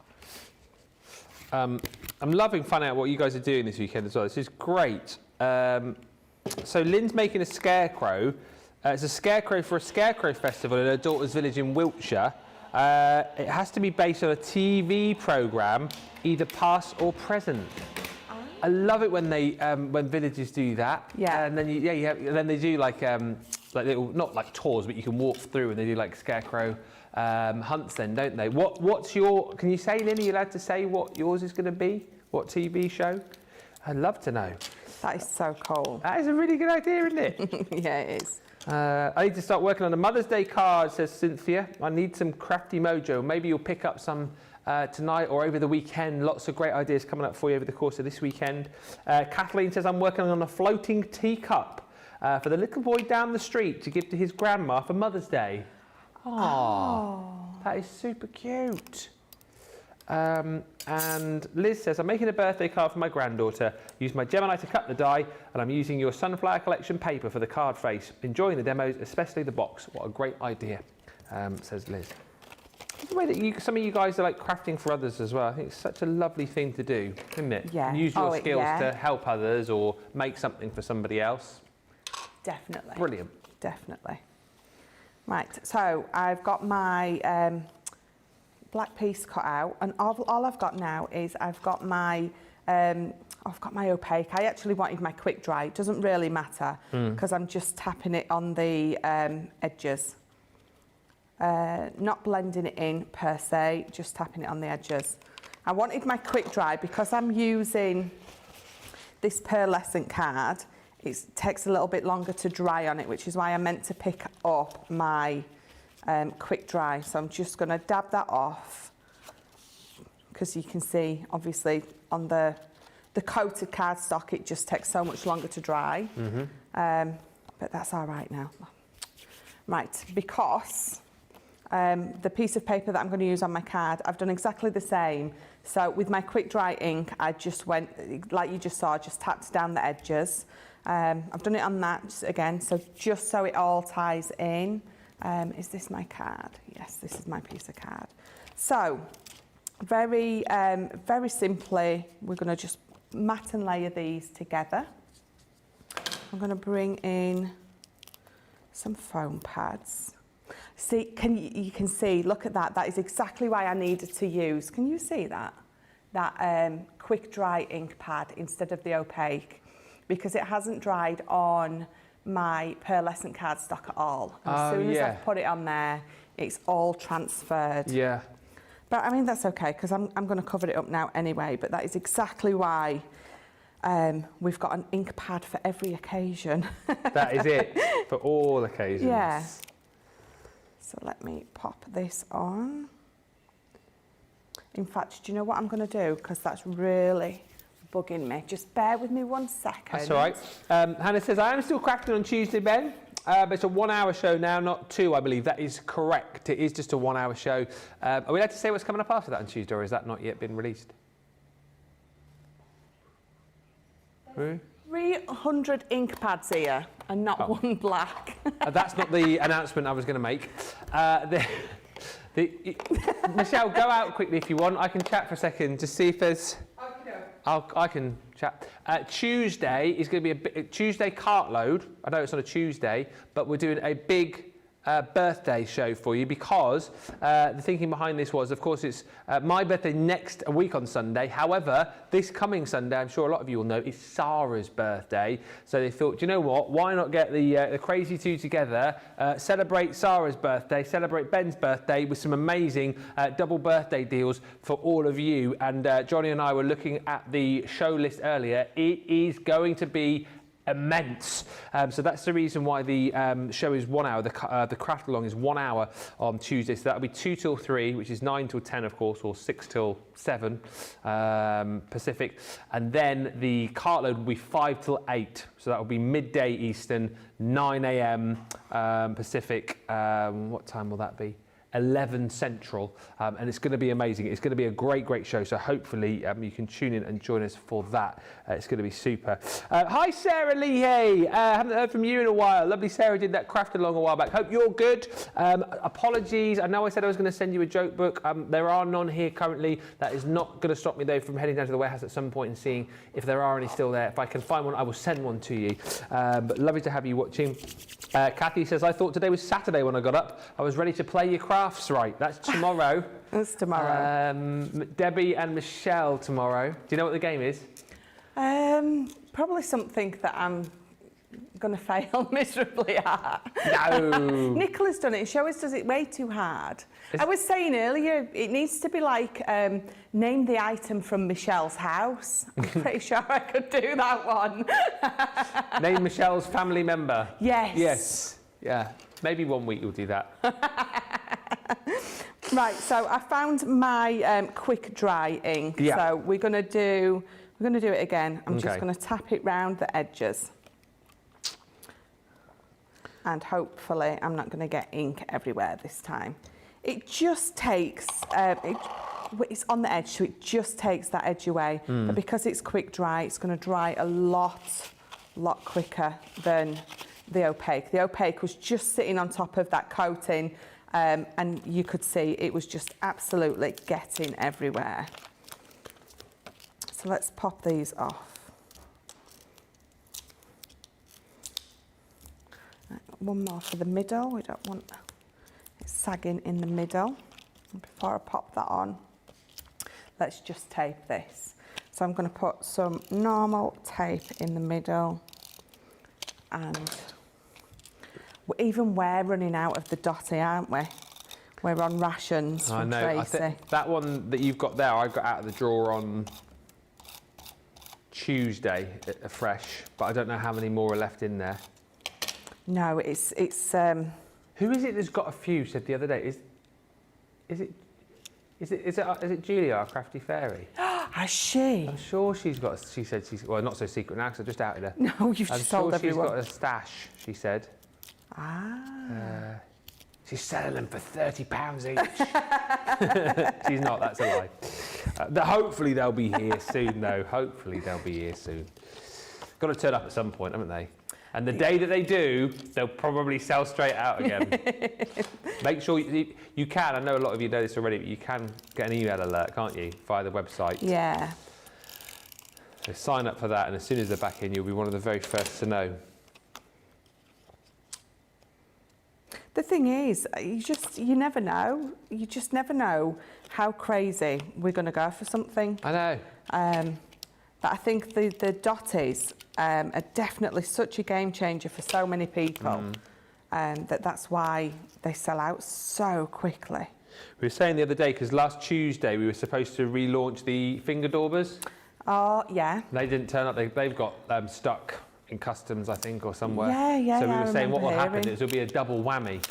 I'm loving finding out what you guys are doing this weekend as well. This is great. So Lynn's making a scarecrow. It's a scarecrow for a scarecrow festival in her daughter's village in Wiltshire. It has to be based on a TV programme, either past or present. I love it when they when villages do that. Yeah. And then then they do like little, not like tours, but you can walk through, and they do like scarecrow hunts then, don't they? What's your, can you say, Lynn, are you allowed to say what yours is going to be? What TV show? I'd love to know. That is so cool. That is a really good idea, isn't it? Yeah, it is. I need to start working on a Mother's Day card, says Cynthia. I need some crafty mojo. Maybe you'll pick up some tonight or over the weekend. Lots of great ideas coming up for you over the course of this weekend. Kathleen says, I'm working on a floating teacup for the little boy down the street to give to his grandma for Mother's Day. Aww, that is super cute. And Liz says, I'm making a birthday card for my granddaughter. Use my Gemini to cut the die, and I'm using your Sunflower Collection paper for the card face. Enjoying the demos, especially the box. What a great idea, says Liz. The way that some of you guys are like crafting for others as well. I think it's such a lovely thing to do, isn't it? Yeah. Use your skills to help others or make something for somebody else. Definitely. Brilliant. Definitely. Right, so I've got my black piece cut out, and all I've got now is I've got my opaque. I actually wanted my quick dry. It doesn't really matter because I'm just tapping it on the edges. Not blending it in per se, just tapping it on the edges. I wanted my quick dry because I'm using this pearlescent card. It takes a little bit longer to dry on it, which is why I meant to pick up my quick dry. So I'm just going to dab that off because you can see, obviously, on the coated cardstock, it just takes so much longer to dry. But that's all right now. Right, because the piece of paper that I'm going to use on my card, I've done exactly the same. So with my quick dry ink, I just went, like you just saw, just tapped down the edges. I've done it on that again, so just so it all ties in. Is this my card? Yes, this is my piece of card. So very simply, we're going to just mat and layer these together. I'm going to bring in some foam pads. See, you can see, look at that. That is exactly why I needed to use. Can you see that? That quick dry ink pad instead of the opaque, because it hasn't dried on my pearlescent cardstock at all. And as soon as I've put it on there, it's all transferred. Yeah. But I mean, that's okay, because I'm going to cover it up now anyway, but that is exactly why we've got an ink pad for every occasion. That is it, for all occasions. Yeah. So let me pop this on. In fact, do you know what I'm going to do? Because that's really bugging me. Just bear with me 1 second. That's all right. Hannah says, I am still crafting on Tuesday, Ben. But it's a 1 hour show now, not 2, I believe. That is correct. It is just a 1 hour show. Are we allowed to say what's coming up after that on Tuesday, or has that not yet been released? 300 ink pads here, and not one black. That's not the announcement I was going to make. Michelle, go out quickly if you want. I can chat for a second to see if there's... I can chat. Tuesday is going to be a Tuesday cart load. I know it's on a Tuesday, but we're doing a big birthday show for you, because the thinking behind this was, of course, it's my birthday next week on Sunday. However, this coming Sunday, I'm sure a lot of you will know, is Sarah's birthday. So they thought, do you know what? Why not get the crazy two together, celebrate Sarah's birthday, celebrate Ben's birthday with some amazing double birthday deals for all of you. And Johnny and I were looking at the show list earlier. It is going to be immense. So that's the reason why the show is 1 hour. The craft along is 1 hour on Tuesday. So that'll be 2 till 3, which is 9 till 10, of course, or 6 till 7 Pacific. And then the cart load will be 5 till 8. So that will be midday Eastern, 9 a.m. Pacific. What time will that be? 11 Central, and it's going to be amazing. It's going to be a great show, so hopefully you can tune in and join us for that. It's going to be super. Hi Sarah Lee, hey, haven't heard from you in a while. Lovely Sarah did that craft along a while back. Hope you're good. Apologies, I know I said I was going to send you a joke book. There are none here currently. That is not going to stop me though from heading down to the warehouse at some point and seeing if there are any still there. If I can find one, I will send one to you. But lovely to have you watching. Kathy says, I thought today was Saturday when I got up. I was ready to play your crafts right. That's tomorrow. That's tomorrow. Debbie and Michelle tomorrow. Do you know what the game is? Probably something that I'm going to fail miserably at. No. Nicola's done it. She always does it way too hard. I was saying earlier, it needs to be like, name the item from Michelle's house. I'm pretty sure I could do that one. Name Michelle's family member. Yes. Yes. Yeah. Maybe 1 week you'll do that. Right, so I found my quick dry ink. Yeah. So we're going to do it again. I'm just Okay. going to tap it round the edges. And hopefully I'm not going to get ink everywhere this time. It just takes, it's on the edge, so it just takes that edge away. But because it's quick dry, it's going to dry a lot quicker than the opaque. The opaque was just sitting on top of that coating, and you could see it was just absolutely getting everywhere. So let's pop these off. One more for the middle. We don't want it sagging in the middle. And before I pop that on, let's just tape this. So I'm going to put some normal tape in the middle, and even we're running out of the dotty, aren't we? We're on rations from I know. Tracy. That one that you've got there, I got out of the drawer on Tuesday, fresh, but I don't know how many more are left in there. No, it's Who is it that's got a few? Said the other day. Is it Julia, our crafty fairy? Has she? I'm sure she's got. She said she's not so secret now because I just outed her. No, you've I'm just told sure everyone. she's got a stash. She said. Ah. She's selling them for £30 each. She's not. That's a lie. Hopefully they'll be here soon, though. Hopefully they'll be here soon. Got to turn up at some point, haven't they? And the day that they do, they'll probably sell straight out again. Make sure you can, I know a lot of you know this already, but you can get an email alert, can't you, via the website. Yeah. So sign up for that, and as soon as they're back in, you'll be one of the very first to know. The thing is, you never know. You just never know how crazy we're going to go for something. I know. But I think the dotties are definitely such a game changer for so many people, that's why they sell out so quickly. We were saying the other day, because last Tuesday we were supposed to relaunch the finger daubers. Oh, yeah. They didn't turn up. They've got stuck in customs, I think, or somewhere. Yeah, So we I were saying what will remember happen hearing. is there'll be a double whammy.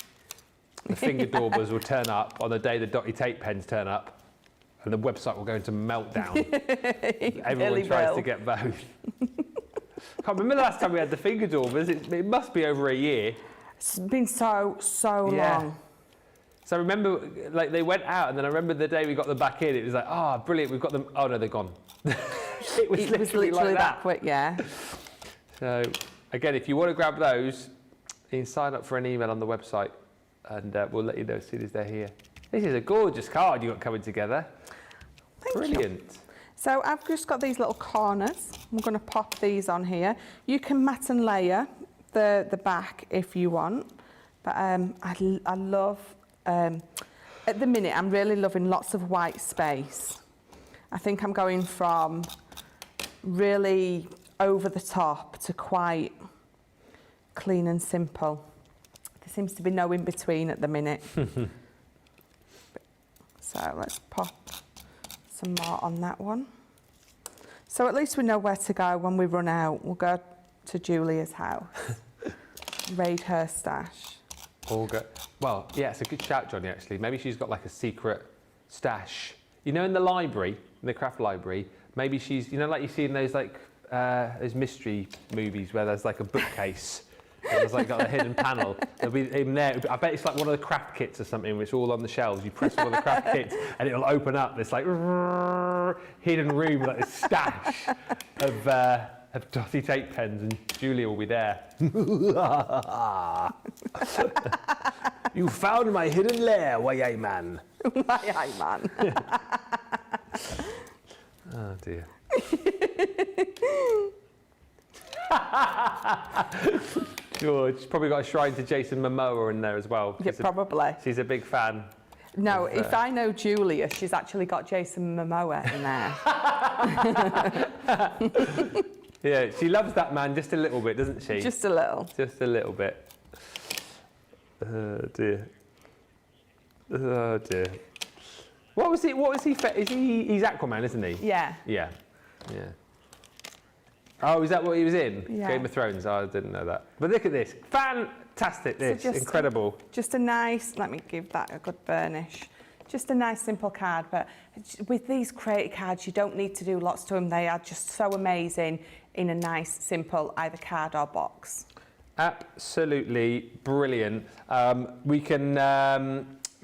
The finger daubers will turn up on the day the dotty tape pens turn up, and the website will go into meltdown. Everyone Really tries will. to get both. Can't remember the last time we had the finger daubers. It must be over a year. It's been so Yeah. long. So I remember, like, they went out, and then I remember the day we got them back in, it was like, oh, brilliant, we've got them. Oh, no, they're gone. It was literally like that that. quick, yeah. So, again, if you want to grab those, you can sign up for an email on the website, and we'll let you know as soon as they're here. This is a gorgeous card you've got coming together. Thank you. Brilliant. So I've just got these little corners. I'm going to pop these on here. You can mat and layer the back if you want, but I love, at the minute, I'm really loving lots of white space. I think I'm going from really over the top to quite clean and simple. There seems to be no in between at the minute. So let's pop some more on that one. So at least we know where to go when we run out. We'll go to Julia's house, raid her stash. All good. Well, yeah, it's a good shout, Johnny, actually. Maybe she's got like a secret stash. You know, in the library, in the craft library, maybe she's, you know, like you see in those like those mystery movies where there's like a bookcase and there's like got a hidden panel. There'll be in there. I bet it's like one of the craft kits or something, which are all on the shelves. You press one of the craft kits and it'll open up this like hidden room, like a stash of dotty tape pens, and Julia will be there. You found my hidden lair, why man. Aye, man. Oh dear. George, she's probably got a shrine to Jason Momoa in there as well. Yeah, probably. She's a big fan. No, if I know Julia, she's actually got Jason Momoa in there. Yeah, she loves that man just a little bit, doesn't she? Just a little. Just a little bit. Oh dear. Oh dear. What was he? He's Aquaman, isn't he? Yeah. Yeah. Yeah. Oh, is that what he was in? Yeah. Game of Thrones. Oh, I didn't know that. But look at this. Fantastic, this. just- Incredible. Just a nice, let me give that a good burnish. Just a nice simple card, but with these creative cards, you don't need to do lots to them. They are just so amazing in a nice, simple, either card or box. Absolutely brilliant. We can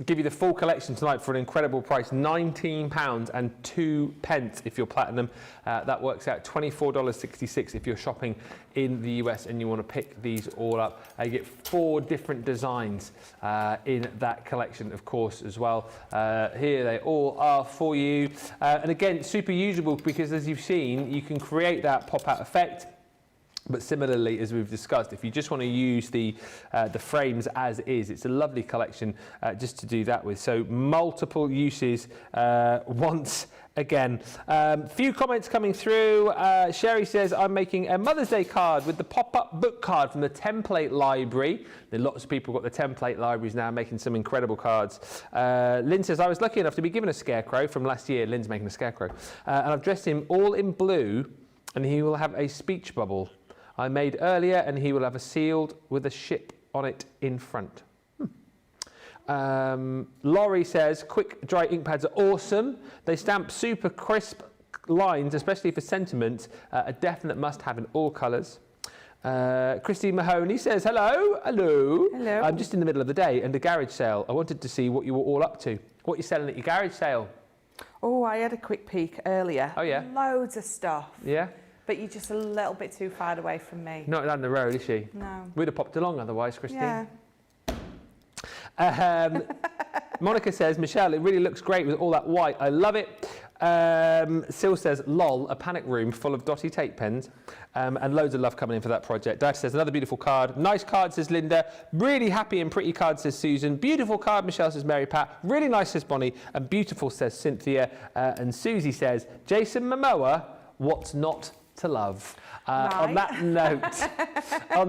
give you the full collection tonight for an incredible price, £19.02 if you're platinum. That works out $24.66 if you're shopping in the US and you want to pick these all up. You get 4 different designs in that collection, of course, as well. Here they all are for you. And again, super usable because, as you've seen, you can create that pop-out effect. But similarly, as we've discussed, if you just want to use the frames as is, it's a lovely collection just to do that with. So multiple uses once again. Few comments coming through. Sherry says, I'm making a Mother's Day card with the pop-up book card from the template library. Lots of people got the template libraries now, making some incredible cards. Lynn says, I was lucky enough to be given a scarecrow from last year. Lynn's making a scarecrow. And I've dressed him all in blue, and he will have a speech bubble I made earlier, and he will have a sealed with a ship on it in front. Laurie says, quick dry ink pads are awesome. They stamp super crisp lines, especially for sentiment. A definite must-have in all colours. Christy Mahoney says, hello. Hello. I'm just in the middle of the day and a garage sale. I wanted to see what you were all up to. What are you selling at your garage sale? Oh, I had a quick peek earlier. Oh, yeah? Loads of stuff. Yeah? But you're just a little bit too far away from me. Not down the road, is she? No. We'd have popped along otherwise, Christine. Yeah. Monica says, Michelle, it really looks great with all that white. I love it. Sil says, lol, a panic room full of dotty tape pens. And loads of love coming in for that project. Dad says, another beautiful card. Nice card, says Linda. Really happy and pretty card, says Susan. Beautiful card, Michelle, says Mary Pat. Really nice, says Bonnie. And beautiful, says Cynthia. And Susie says, Jason Momoa, what's not to love. Right. On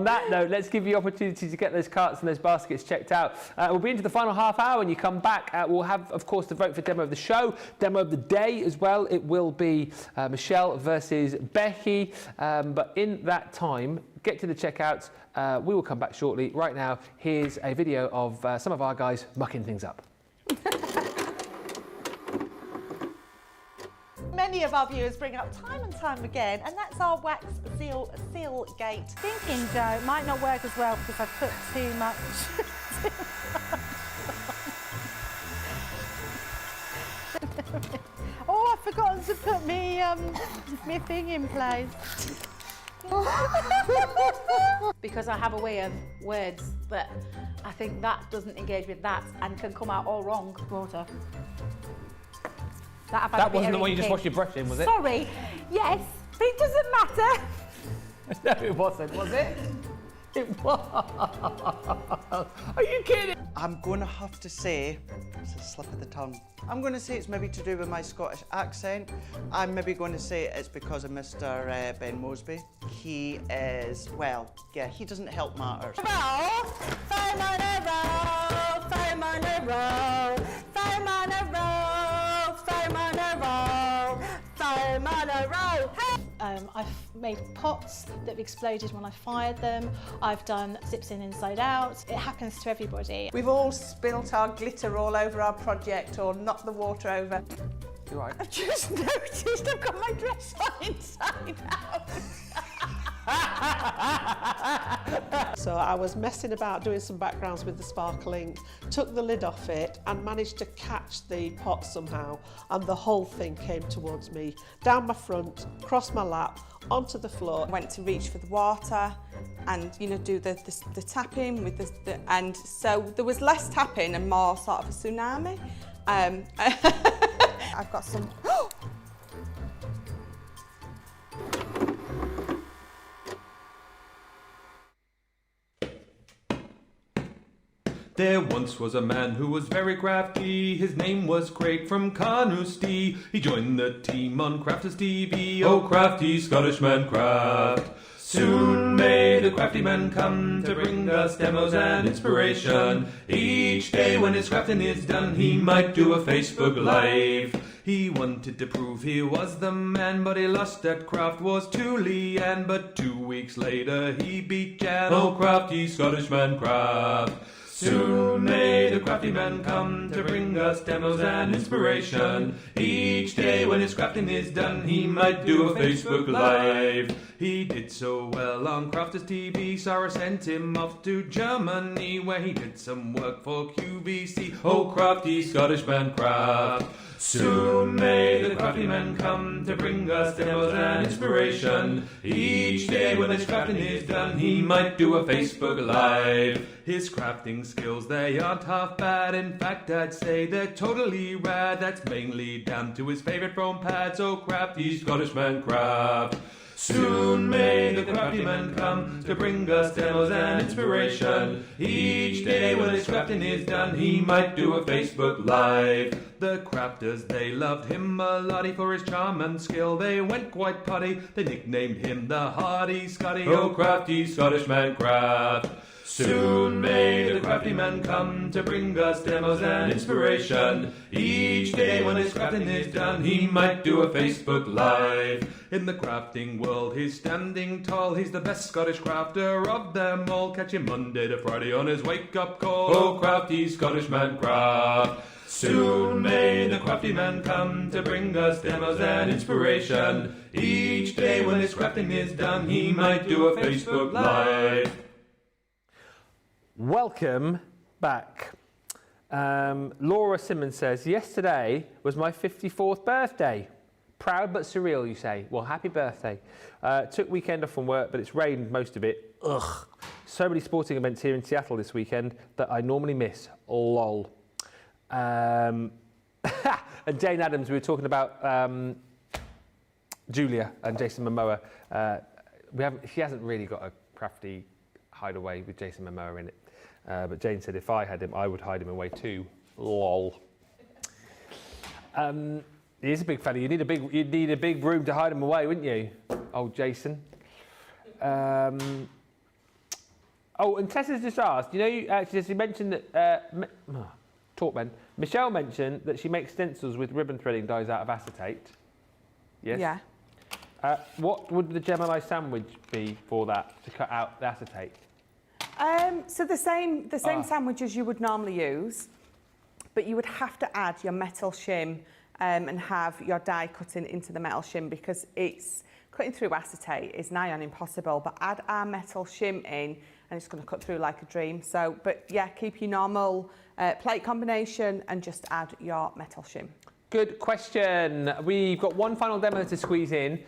that note, let's give you the opportunity to get those carts and those baskets checked out. We'll be into the final half hour. When you come back, we'll have, of course, the vote for demo of the show, demo of the day as well. It will be Michelle versus Becky. But in that time, get to the checkouts. We will come back shortly. Right now, here's a video of some of our guys mucking things up. Many of our viewers bring up time and time again, and that's our wax seal gate. Thinking, Joe, it might not work as well because I've put too much. Oh, I've forgotten to put my thing in place. Because I have a way of words that I think that doesn't engage with that and can come out all wrong. Water. That wasn't the one you just washed your brush in, was it? Sorry. Yes, but it doesn't matter. No, it wasn't, was it? It was. Are you kidding? I'm going to have to say, it's a slip of the tongue. I'm going to say it's maybe to do with my Scottish accent. I'm maybe going to say it's because of Mr. Ben Moseby. He is, well, yeah, he doesn't help matters. I've made pots that have exploded when I fired them. I've done zips in inside out. It happens to everybody. We've all spilt our glitter all over our project or knocked the water over. You're right. I've just noticed I've got my dress on inside out. So I was messing about doing some backgrounds with the sparkling, took the lid off it and managed to catch the pot somehow, and the whole thing came towards me, down my front, across my lap, onto the floor. Went to reach for the water and, you know, do the tapping with the and so there was less tapping and more sort of a tsunami. I've got some... There once was a man who was very crafty. His name was Craig from Carnoustie. He joined the team on Crafters TV. Oh, crafty Scottish man craft. Soon may the crafty man come to bring us demos and inspiration. Each day when his crafting is done, he might do a Facebook Live. He wanted to prove he was the man, but he lost at craft was to Leanne. But 2 weeks later he beat Jan. Oh, crafty Scottish man craft. Soon may the crafty man come to bring us demos and inspiration. Each day when his crafting is done, he might do a Facebook Live. He did so well on Crafters TV, Sarah sent him off to Germany, where he did some work for QVC. Oh, crafty Scottish man craft. Soon may the crafty man come to bring us demos and inspiration. Each day when his crafting is done, he might do a Facebook Live. His crafting skills, they aren't half bad. In fact, I'd say they're totally rad. That's mainly down to his favourite foam pads. Oh, crafty Scottish man craft. Soon may the crafty man come to bring us demos and inspiration. Each day when his crafting is done, he might do a Facebook Live. The crafters, they loved him a lottie for his charm and skill. They went quite potty, they nicknamed him the Hardy Scotty. Oh, crafty Scottish man craft. Soon may the crafty man come to bring us demos and inspiration. Each day when his crafting is done, he might do a Facebook Live. In the crafting world, he's standing tall. He's the best Scottish crafter of them all. Catch him Monday to Friday on his wake-up call. Oh, crafty Scottish man craft. Soon may the crafty man come to bring us demos and inspiration. Each day when his crafting is done, he might do a Facebook Live. Welcome back. Laura Simmons says, yesterday was my 54th birthday. Proud but surreal, you say. Well, happy birthday. Took weekend off from work, but it's rained most of it. Ugh. So many sporting events here in Seattle this weekend that I normally miss. Lol. And Jane Adams, we were talking about Julia and Jason Momoa. She hasn't really got a crafty hideaway with Jason Momoa in it. But Jane said if I had him, I would hide him away too. Lol. He is a big fella. You'd need a big room to hide him away, wouldn't you? Old Jason. Oh, and Tessa's just asked, you know, actually, she mentioned that, talk Ben, Michelle mentioned that she makes stencils with ribbon threading dies out of acetate. Yes? Yeah. What would the Gemini sandwich be for that, to cut out the acetate? So the same sandwich as you would normally use, but you would have to add your metal shim and have your die cutting into the metal shim, because it's cutting through acetate is nigh on impossible, but add our metal shim in and it's going to cut through like a dream. So, but yeah, keep your normal plate combination and just add your metal shim. Good question. We've got one final demo to squeeze in.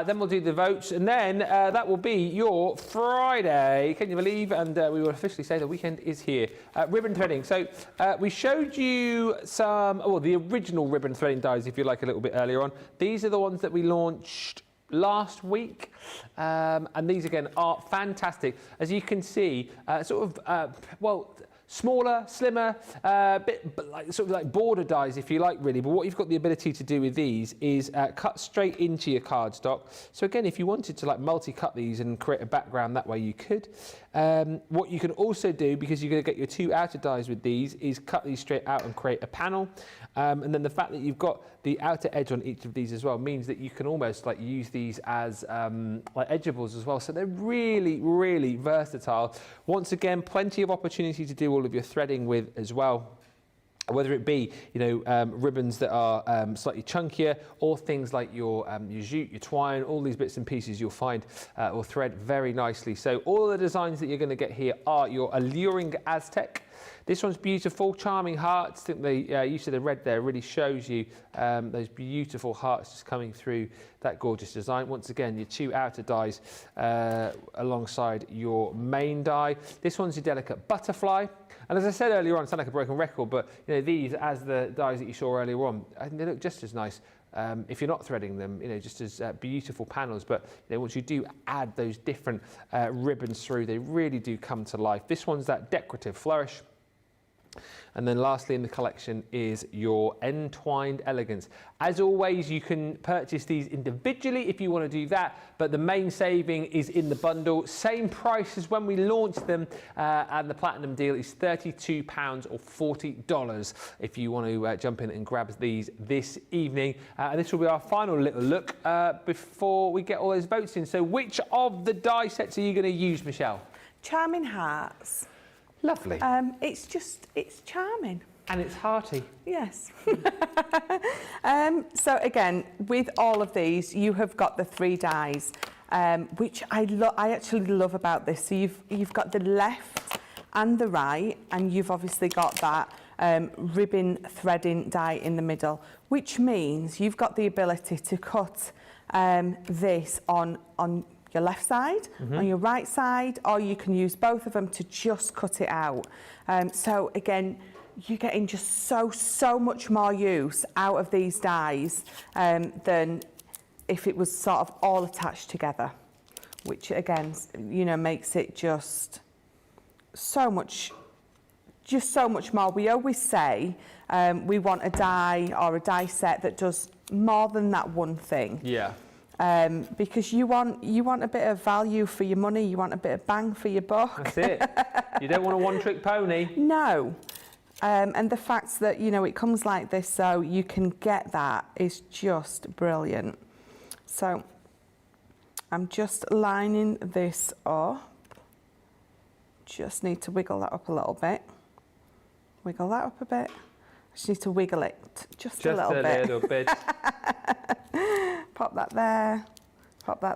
Then we'll do the votes, and then that will be your Friday. Can you believe? And we will officially say the weekend is here. Ribbon threading. So we showed you some, the original ribbon threading dies, if you like, a little bit earlier on. These are the ones that we launched last week, and these again are fantastic. As you can see, smaller, slimmer, sort of like border dies, if you like, really. But what you've got the ability to do with these is cut straight into your cardstock. So again, if you wanted to like multi-cut these and create a background that way, you could. What you can also do, because you're going to get your two outer dies with these, is cut these straight out and create a panel. And then the fact that you've got the outer edge on each of these as well means that you can almost like use these as like edgeables as well. So they're really, really versatile. Once again, plenty of opportunity to do all of your threading with as well. Whether it be, ribbons that are slightly chunkier, or things like your jute, your twine, all these bits and pieces you'll find will thread very nicely. So all the designs that you're going to get here are your Alluring Aztec. This one's beautiful, charming hearts. I think the use of the red there really shows you those beautiful hearts just coming through that gorgeous design. Once again, your two outer dies alongside your main die. This one's your delicate butterfly. And as I said earlier on, I sound like a broken record, but these, as the dies that you saw earlier on, I think they look just as nice. If you're not threading them, just as beautiful panels. But once you do add those different ribbons through, they really do come to life. This one's that decorative flourish. And then lastly in the collection is your Entwined Elegance. As always, you can purchase these individually if you want to do that, but the main saving is in the bundle. Same price as when we launched them, and the Platinum deal is £32 or $40 if you want to jump in and grab these this evening. And this will be our final little look before we get all those votes in. So which of the die sets are you going to use, Michelle? Charming Hearts. Lovely. It's charming. And it's hearty. Yes. So again, with all of these, you have got the three dies, which I actually love about this. So you've got the left and the right, and you've obviously got that ribbon threading die in the middle, which means you've got the ability to cut this on your left side, on your right side, or you can use both of them to just cut it out. So again, you're getting just so much more use out of these dies than if it was sort of all attached together, which again, makes it just so much more. We always say we want a die or a die set that does more than that one thing. Yeah. Because you want a bit of value for your money, you want a bit of bang for your buck. That's it. You don't want a one-trick pony. No. And the fact that, it comes like this, so you can get that, is just brilliant. So I'm just lining this up. Just need to wiggle that up a little bit. Wiggle that up a bit. I just need to wiggle it just a little bit. Pop that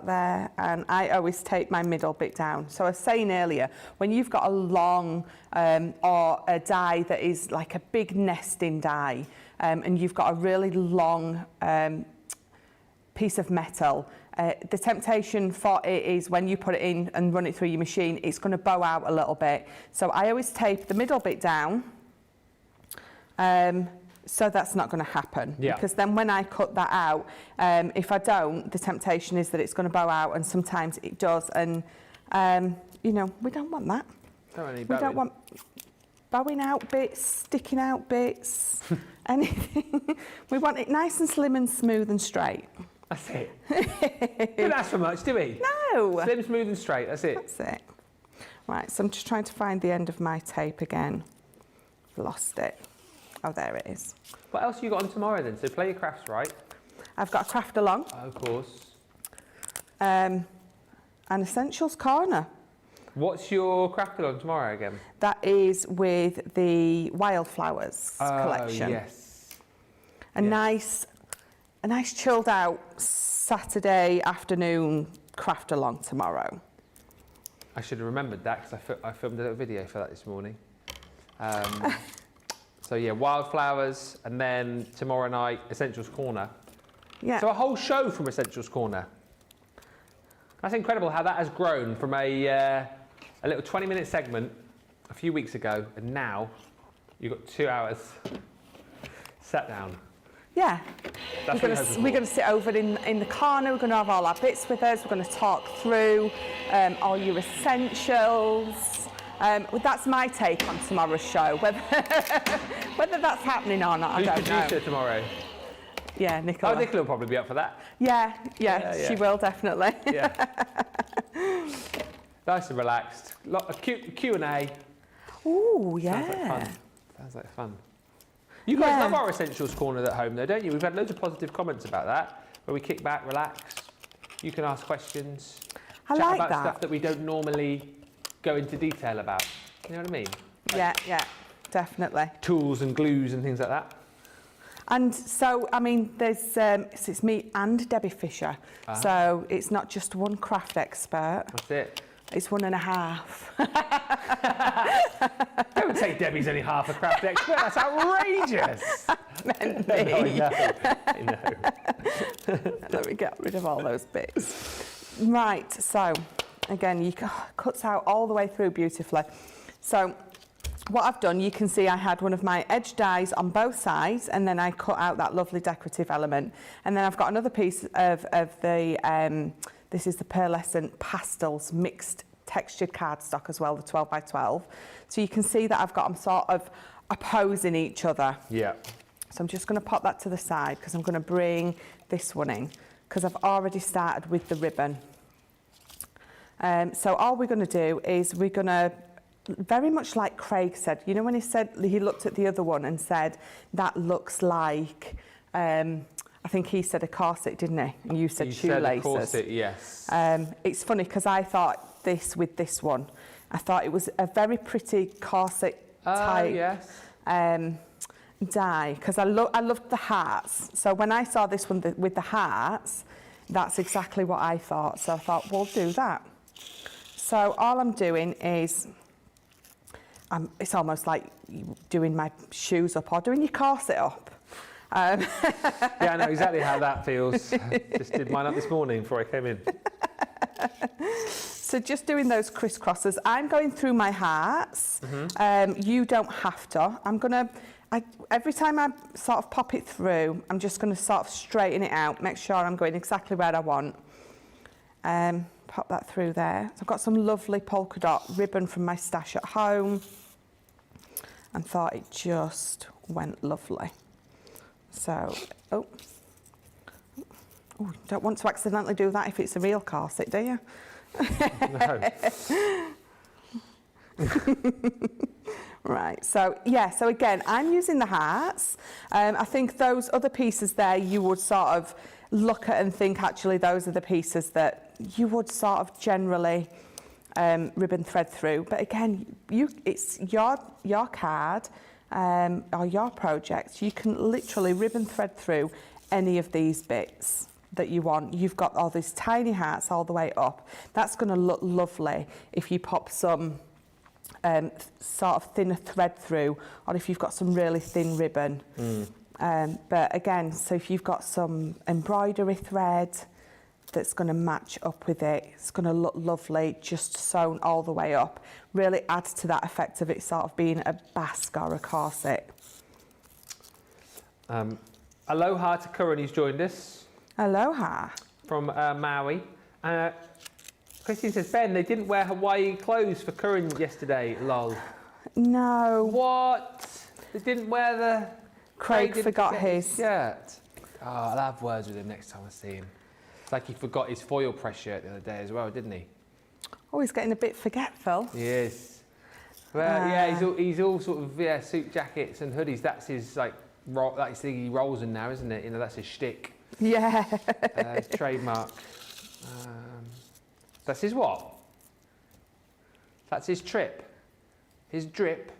there, and I always take my middle bit down. So I was saying earlier, when you've got a long or a die that is like a big nesting die, and you've got a really long piece of metal, the temptation for it is when you put it in and run it through your machine, it's going to bow out a little bit. So I always tape the middle bit down. So that's not going to happen, because then when I cut that out, if I don't, the temptation is that it's going to bow out, and sometimes it does, and we don't want that. Don't we don't want bowing out bits, sticking out bits, anything. We want it nice and slim and smooth and straight. That's it. Don't ask for much, do we? No. Slim, smooth and straight, that's it. That's it. Right, so I'm just trying to find the end of my tape again. Lost it. Oh, there it is. What else have you got on tomorrow then? So play your crafts right. I've got a craft along. Oh, of course. An essentials corner. What's your craft along tomorrow again? That is with the wildflowers collection. Yes. A nice chilled out Saturday afternoon craft along tomorrow. I should have remembered that because I filmed a little video for that this morning. So yeah, wildflowers, and then tomorrow night, Essentials Corner. Yeah. So a whole show from Essentials Corner. That's incredible how that has grown from a little 20-minute segment a few weeks ago, and now you've got 2 hours sat down. Yeah. That's We're going to sit over in the corner. We're going to have all our bits with us. We're going to talk through all your essentials. That's my take on tomorrow's show. Whether that's happening or not, I don't know. Who's producer tomorrow? Yeah, Nicola. Oh, Nicola will probably be up for that. Yeah, she will definitely. Yeah. Nice and relaxed. Q&A. Ooh, yeah. Sounds like fun. You guys love our Essentials Corner at home though, don't you? We've had loads of positive comments about that, where we kick back, relax. You can ask questions. I chat like about that. stuff that we don't normally go into detail about. You know what I mean? Yeah, definitely. Tools and glues and things like that. And so, I mean, it's me and Debbie Fisher. So it's not just one craft expert. That's it. It's 1.5. Don't say Debbie's only half a craft expert. That's outrageous. Meant No, me. I know. Let me get rid of all those bits. Right, so again, cuts out all the way through beautifully. So what I've done, you can see I had one of my edge dies on both sides, and then I cut out that lovely decorative element. And then I've got another piece of the, this is the pearlescent pastels mixed textured cardstock as well, the 12 by 12. So you can see that I've got them sort of opposing each other. Yeah. So I'm just going to pop that to the side because I'm going to bring this one in because I've already started with the ribbon. So all we're going to do is we're going to, very much like Craig said, you know when he looked at the other one and said, that looks like, I think he said a corset, didn't he? And you said shoelaces. Said a corset, yes. It's funny because I thought this with this one. I thought it was a very pretty corset type die because I loved the hearts. So when I saw this one with the hearts, that's exactly what I thought. So I thought, we'll do that. So all I'm doing is, it's almost like doing my shoes up or doing your corset up. Yeah, I know exactly how that feels. Just did mine up this morning before I came in. So just doing those crisscrosses. I'm going through my hearts. You don't have to. Every time I sort of pop it through, I'm just going to sort of straighten it out, make sure I'm going exactly where I want. Pop that through there. So I've got some lovely polka dot ribbon from my stash at home and thought it just went lovely. So, don't want to accidentally do that if it's a real corset, do you? No. Right, so again, I'm using the hearts. I think those other pieces there, you would sort of look at and think, actually, those are the pieces that you would sort of generally ribbon thread through. But again, it's your card or your project. You can literally ribbon thread through any of these bits that you want. You've got all these tiny hearts all the way up. That's going to look lovely if you pop some sort of thinner thread through, or if you've got some really thin ribbon. But again, so if you've got some embroidery thread that's going to match up with it, it's going to look lovely just sewn all the way up. Really adds to that effect of it sort of being a basque or a corset. Aloha to Curran, who's joined us. Aloha. From Maui. Christine says, Ben, they didn't wear Hawaii clothes for Curran yesterday, lol. No. What? They didn't wear the... Craig didn't forgot forget his. shirt. Oh, I'll have words with him next time I see him. It's like he forgot his foil press shirt the other day as well, didn't he? Oh, he's getting a bit forgetful. He is. Well, yeah, he's all sort of suit jackets and hoodies. That's his that's the thing he rolls in now, isn't it? You know, that's his shtick. Yeah. His trademark. That's his what? That's his trip. His drip.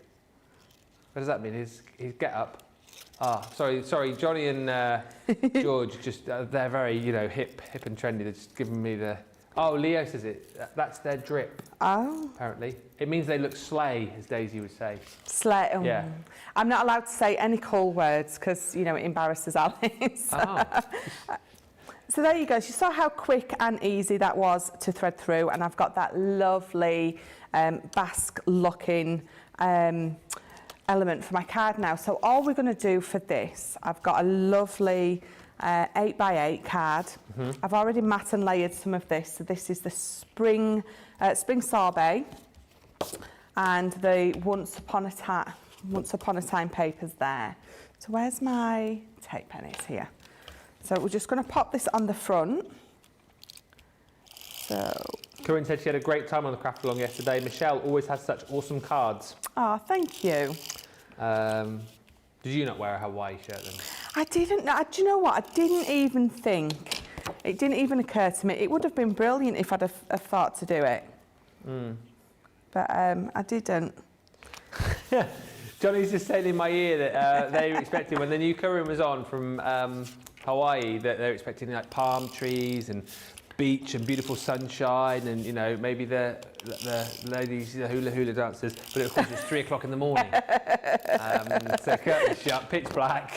What does that mean? His get up. Ah, sorry. Johnny and George just they're very hip and trendy. They're just giving me the. Oh, Leo says it. That's their drip. Oh. Apparently, it means they look slay, as Daisy would say. Slay. Yeah. I'm not allowed to say any cool words because it embarrasses Alice. Oh. So there you go. You saw how quick and easy that was to thread through, and I've got that lovely basque-looking element for my card now. So all we're going to do for this, I've got a lovely 8x8 card. Mm-hmm. I've already mat and layered some of this. So this is the spring sorbet and the once upon a time papers there. So where's my tape pen? It's here. So we're just going to pop this on the front. So Corinne said she had a great time on the craft along yesterday. Michelle always has such awesome cards. Oh, thank you. Did you not wear a Hawaii shirt then? I didn't. Do you know what? I didn't even think. It didn't even occur to me. It would have been brilliant if I'd have thought to do it. Mm. But I didn't. Johnny's just saying in my ear that they were expecting, when the new Corinne was on from Hawaii, that they're expecting like palm trees and beach and beautiful sunshine and maybe the ladies, the hula dancers, but of course it's 3 o'clock in the morning. So curtains shut, pitch black.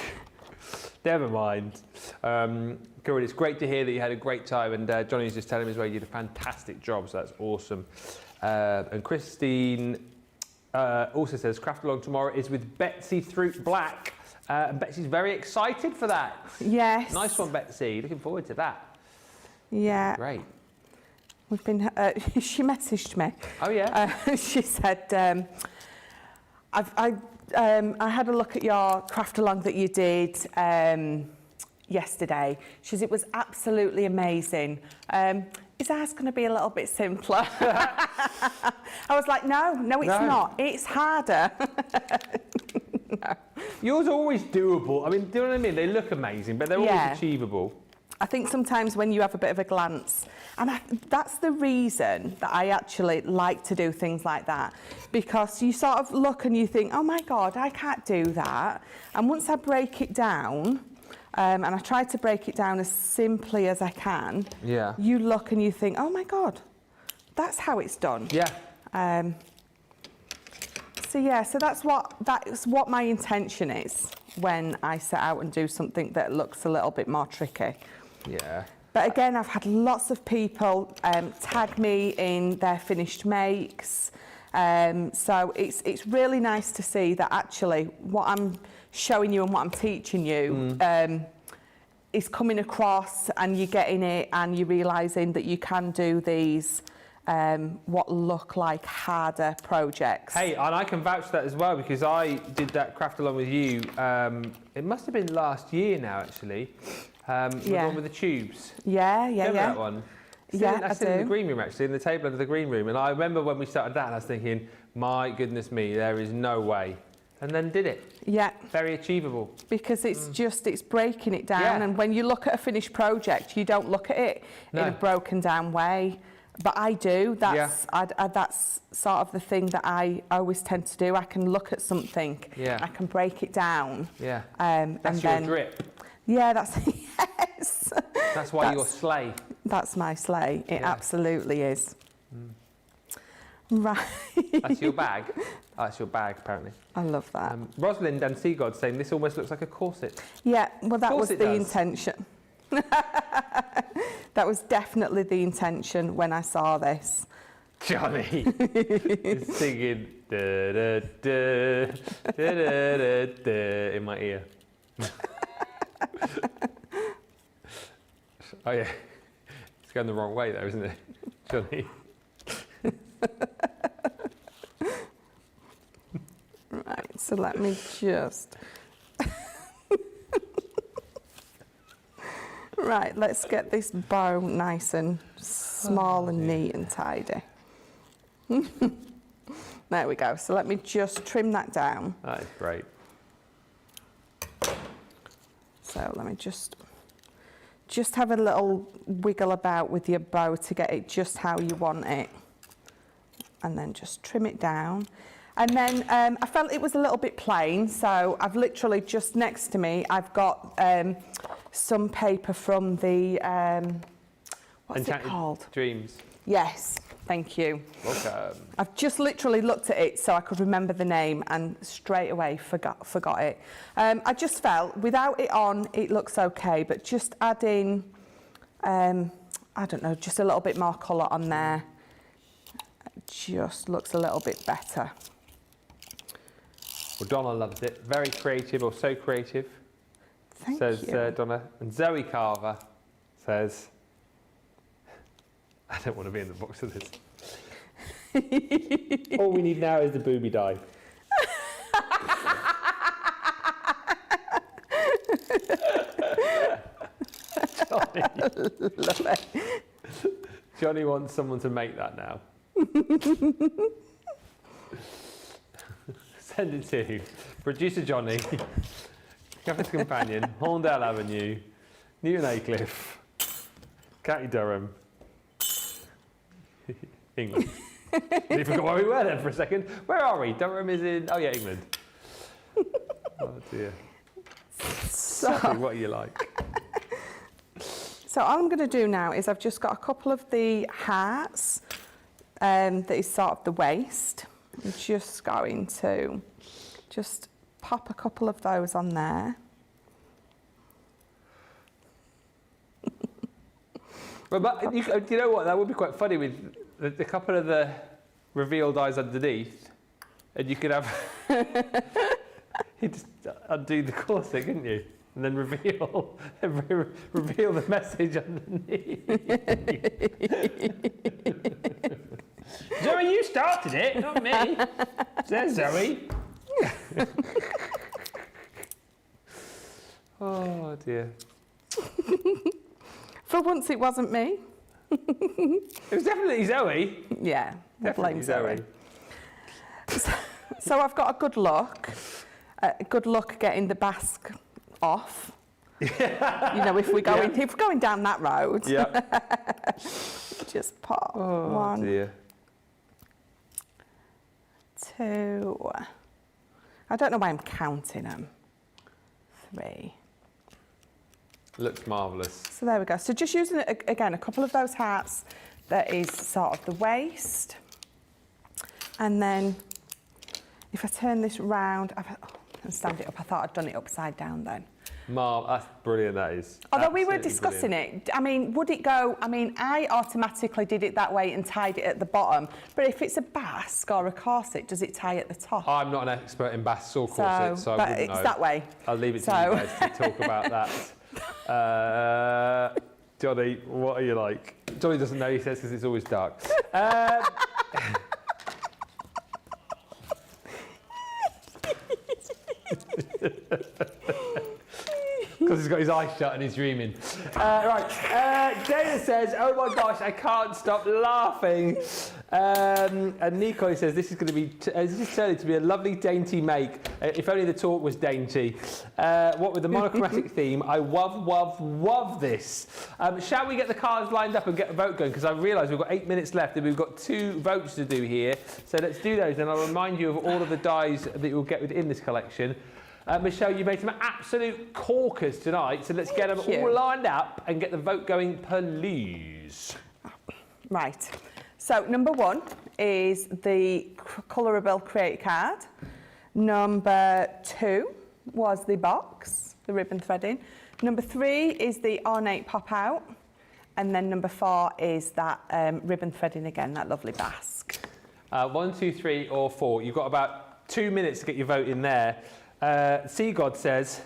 Never mind. Corinne, it's great to hear that you had a great time, and Johnny's just telling me as well you did a fantastic job, so that's awesome. And Christine also says craft along tomorrow is with Betsy Throot Black, and Betsy's very excited for that. Yes. Nice one, Betsy. Looking forward to that. Yeah. Great. We've been. She messaged me. Oh yeah. She said, I had a look at your craft along that you did yesterday. She says it was absolutely amazing. Is ours going to be a little bit simpler? I was like, no, it's not. It's harder. No. Yours are always doable. I mean, do you know what I mean? They look amazing, but they're always achievable. I think sometimes when you have a bit of a glance, and that's the reason that I actually like to do things like that, because you sort of look and you think, oh my God, I can't do that. And once I break it down, and I try to break it down as simply as I can, you look and you think, oh my God, that's how it's done. Yeah. So that's what my intention is when I set out and do something that looks a little bit more tricky. Yeah. But again, I've had lots of people tag me in their finished makes. So it's really nice to see that actually what I'm showing you and what I'm teaching you is coming across, and you're getting it, and you're realising that you can do these what look like harder projects. Hey, and I can vouch for that as well, because I did that craft along with you. It must have been last year now, actually. The one with the tubes. Remember that one? I sit in the green room, actually, in the table under the green room. And I remember when we started that, and I was thinking, my goodness me, there is no way. And then did it. Yeah. Very achievable. Because it's breaking it down. And when you look at a finished project, you don't look at it in a broken down way. But I do. That's that's sort of the thing that I always tend to do. I can look at something. I can break it down. That's your drip. Yeah, that's yes. That's why you're slay. That's my slay. It absolutely is. Right. That's your bag. Oh, that's your bag, apparently. I love that. Rosalind and Seagod saying this almost looks like a corset. Yeah, well, that was the intention. That was definitely the intention when I saw this. Johnny is singing da, da, da, da, da, da, da, in my ear. Oh yeah, it's going the wrong way there, isn't it, Johnny? So let me just... Right, let's get this bow nice and small and neat and tidy. There we go. So let me just trim that down. That is great. So let me just have a little wiggle about with your bow to get it just how you want it. And then just trim it down. And then I felt it was a little bit plain, so I've literally just next to me, I've got some paper from the, what's it called? Dreams. Yes, thank you. Welcome. I've just literally looked at it so I could remember the name and straight away forgot it. I just felt without it on, it looks okay, but just adding, I don't know, just a little bit more colour on there, just looks a little bit better. Well, Donna loves it. Very creative, or so creative, Thank says you. Donna. And Zoe Carver says, I don't want to be in the box of this. All we need now is the booby dive. Johnny. Love it. Johnny wants someone to make that now. Send it to producer Johnny, Graphics Companion, Horndale Avenue, Newton Aycliffe, County Durham, England. You forgot where we were then for a second. Where are we? Durham is in, oh yeah, England. Oh dear. Sorry, what are you like? So all I'm going to do now is I've just got a couple of the hearts that is sort of the waist. I'm just going to just pop a couple of those on there. Well, but you know what? That would be quite funny with the couple of the revealed eyes underneath, and you could have you just undo the corset, couldn't you? And then reveal the message underneath. Zoe, you started it, not me. There's Zoe. Oh dear. For once, it wasn't me. It was definitely Zoe. Yeah, I blame Definitely Zoe. So I've got a good look getting the basque off. You know, if we're going down that road. Yeah. Just pop Oh one, dear. two. I don't know why I'm counting them. 3. Looks marvellous. So there we go. So just using, again, a couple of those hearts that is sort of the waist. And then if I turn this round, and stand it up, I thought I'd done it upside down then. That's brilliant, that is. Although we were Absolutely discussing brilliant. it, I mean, would it go, I mean, I automatically did it that way and tied it at the bottom, but if it's a basque or a corset, does it tie at the top? I'm not an expert in basques or corsets, so I but wouldn't it's know. that way. I'll leave it to you guys to talk about that. Johnny, what are you like? Johnny doesn't know, he says, because it's always dark. Because he's got his eyes shut and he's dreaming. Dana says, oh my gosh, I can't stop laughing. And Nico says, this is turning to be a lovely dainty make. If only the talk was dainty. What with the monochromatic theme, I love this. Shall we get the cards lined up and get a vote going? Because I realise we've got 8 minutes left and we've got 2 votes to do here. So let's do those, and I'll remind you of all of the dies that you'll get within this collection. Michelle, you made some absolute corkers tonight, so let's get them all lined up and get the vote going, please. Right. So number 1 is the colourable create card. Number 2 was the box, the ribbon threading. Number 3 is the ornate pop out. And then number 4 is that ribbon threading again, that lovely basque. 1, 2, 3 or 4. You've got about 2 minutes to get your vote in there. Sea God says,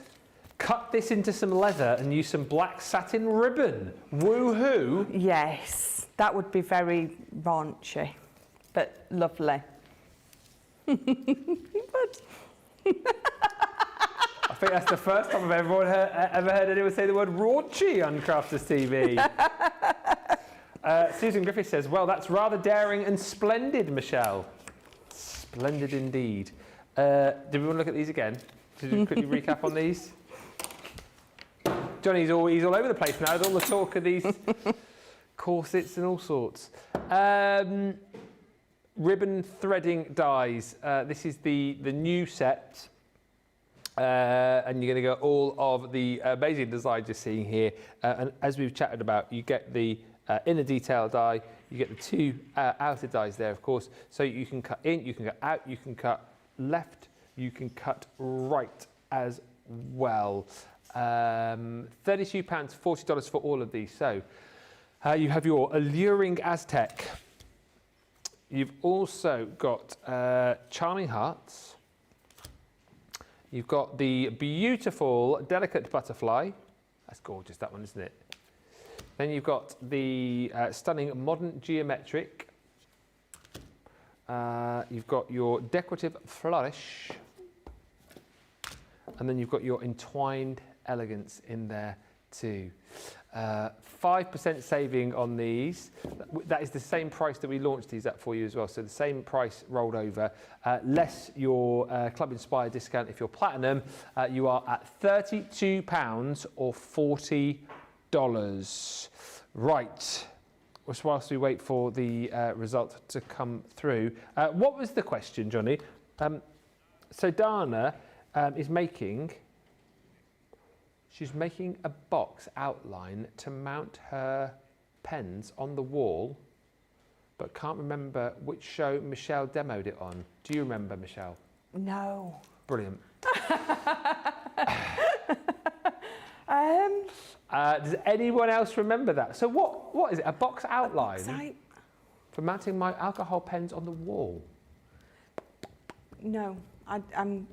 cut this into some leather and use some black satin ribbon. Woohoo! Yes, that would be very raunchy, but lovely. But I think that's the first time I've ever heard anyone say the word raunchy on Crafters TV. Susan Griffith says, well, that's rather daring and splendid, Michelle. Splendid indeed. Do we want to look at these again? Should we quickly recap on these? Johnny's all over the place now. There's all the talk of these corsets and all sorts. Ribbon threading dies. This is the new set. And you're going to get all of the amazing designs you're seeing here. And as we've chatted about, you get the inner detail die, you get the two outer dies there, of course. So you can cut in, you can cut out, you can cut left, you can cut right as well. £32, $40 for all of these. So you have your alluring Aztec. You've also got Charming Hearts. You've got the beautiful Delicate Butterfly. That's gorgeous, that one, isn't it? Then you've got the stunning Modern Geometric. You've got your Decorative Flourish. And then you've got your Entwined Elegance in there too. 5% saving on these. That is the same price that we launched these at for you as well. So the same price rolled over, less your Club Inspired discount. If you're platinum, you are at £32 or $40. Right. Whilst we wait for the result to come through. What was the question, Johnny? So Dana is making... She's making a box outline to mount her pens on the wall, but can't remember which show Michelle demoed it on. Do you remember, Michelle? No. Brilliant. Does anyone else remember that? So what is it? A box outline for mounting my alcohol pens on the wall? No, I'm...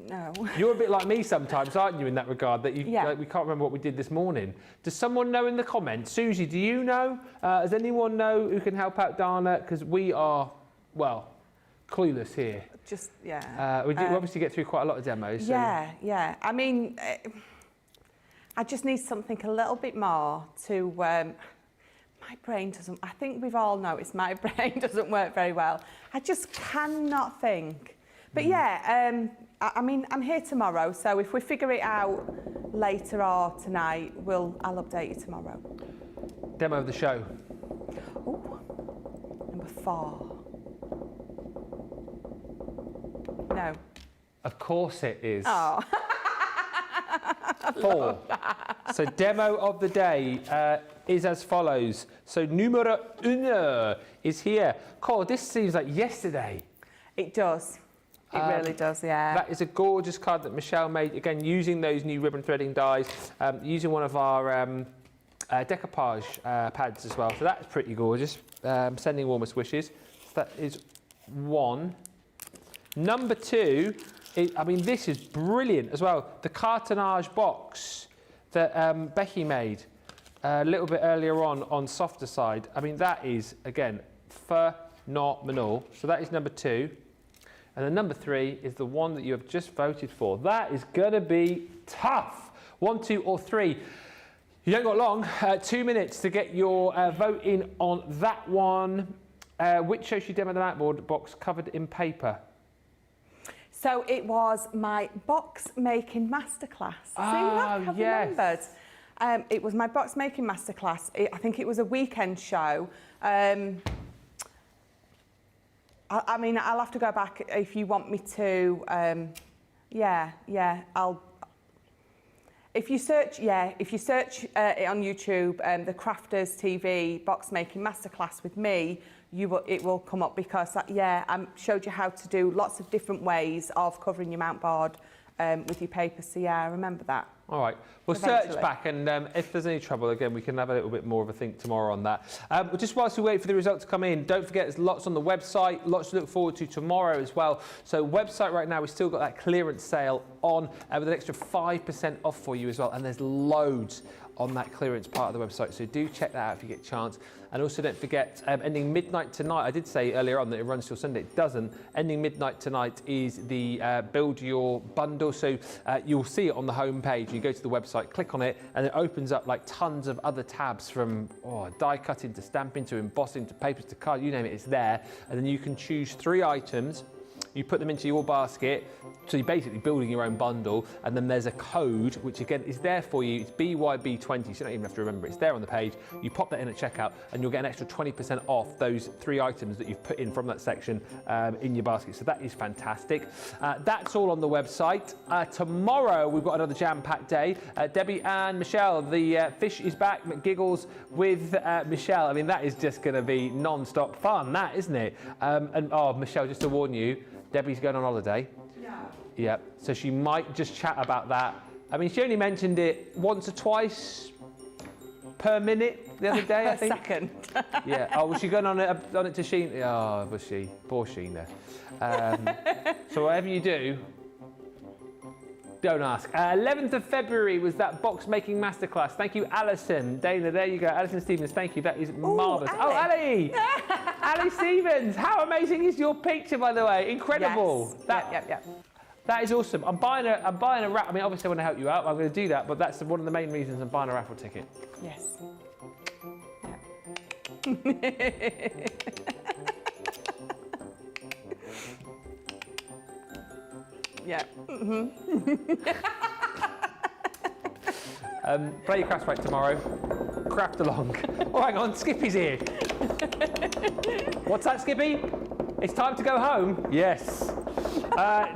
No. You're a bit like me sometimes, aren't you, in that regard, that we can't remember what we did this morning. Does someone know in the comments? Susie, do you know? Does anyone know who can help out Dana? Because we are, well, clueless here. Just, yeah. We obviously get through quite a lot of demos. So. Yeah. I mean, I just need something a little bit more to... my brain doesn't... I think we've all noticed my brain doesn't work very well. I just cannot think. But yeah, I mean, I'm here tomorrow, so if we figure it out later or tonight, I'll update you tomorrow. Demo of the show. Ooh, number 4. No. Of course it is. Oh. 4. So demo of the day is as follows. So numero 1 is here. Cole, this seems like yesterday. It does. It really does, yeah. That is a gorgeous card that Michelle made, again, using those new ribbon threading dies, using one of our decoupage pads as well. So that's pretty gorgeous. Sending warmest wishes. So that is 1. Number 2, I mean, this is brilliant as well. The cartonnage box that Becky made a little bit earlier on softer side. I mean, that is, again, phenomenal. So that is number 2. And then number 3 is the one that you have just voted for. That is going to be tough. 1, 2, or 3. You don't got long. 2 minutes to get your vote in on that one. Which show she demoed the matboard box covered in paper? So it was my box making masterclass. I've remembered. It was my box making masterclass. I think it was a weekend show. I mean, I'll have to go back if you want me to. If you search it on YouTube, the Crafters TV box making masterclass with me, it will come up because I showed you how to do lots of different ways of covering your mount board with your paper. So yeah, I remember that. All right, we'll search back, and if there's any trouble, again, we can have a little bit more of a think tomorrow on that. But just whilst we wait for the result to come in, don't forget there's lots on the website, lots to look forward to tomorrow as well. So website right now, we've still got that clearance sale on with an extra 5% off for you as well, and there's loads on that clearance part of the website. So do check that out if you get a chance. And also don't forget, ending midnight tonight, I did say earlier on that it runs till Sunday. It doesn't. Ending midnight tonight is the Build Your Bundle. So you'll see it on the home page. You go to the website, click on it, and it opens up like tons of other tabs from die cutting to stamping to embossing to papers to card, you name it, it's there. And then you can choose 3 items. You put them into your basket, so you're basically building your own bundle, and then there's a code, which again is there for you. It's BYB20, so you don't even have to remember. It's there on the page. You pop that in at checkout, and you'll get an extra 20% off those 3 items that you've put in from that section in your basket. So that is fantastic. That's all on the website. Tomorrow, we've got another jam-packed day. Debbie and Michelle, the fish is back, McGiggles with Michelle. I mean, that is just going to be non-stop fun, that, isn't it? And Michelle, just to warn you, Debbie's going on holiday. Yeah, so she might just chat about that. I mean, she only mentioned it once or twice per minute the other day, I think. Second. Yeah. Oh, was she going on it to Sheena? Oh, was she? Poor Sheena. So whatever you do, don't ask. 11th of February was that box making masterclass. Thank you, Alison. Dana, there you go. Alison Stevens, thank you. That is marvellous. Ali. Oh, Ali! Ali Stevens, how amazing is your picture, by the way? Incredible. Yes. Yep. That is awesome. I'm buying a raffle. I mean, obviously I want to help you out. I'm going to do that, but that's one of the main reasons I'm buying a raffle ticket. Yes. Yeah. Play your crafts right tomorrow. Craft along. Oh, hang on, Skippy's here. What's that, Skippy? It's time to go home. Yes.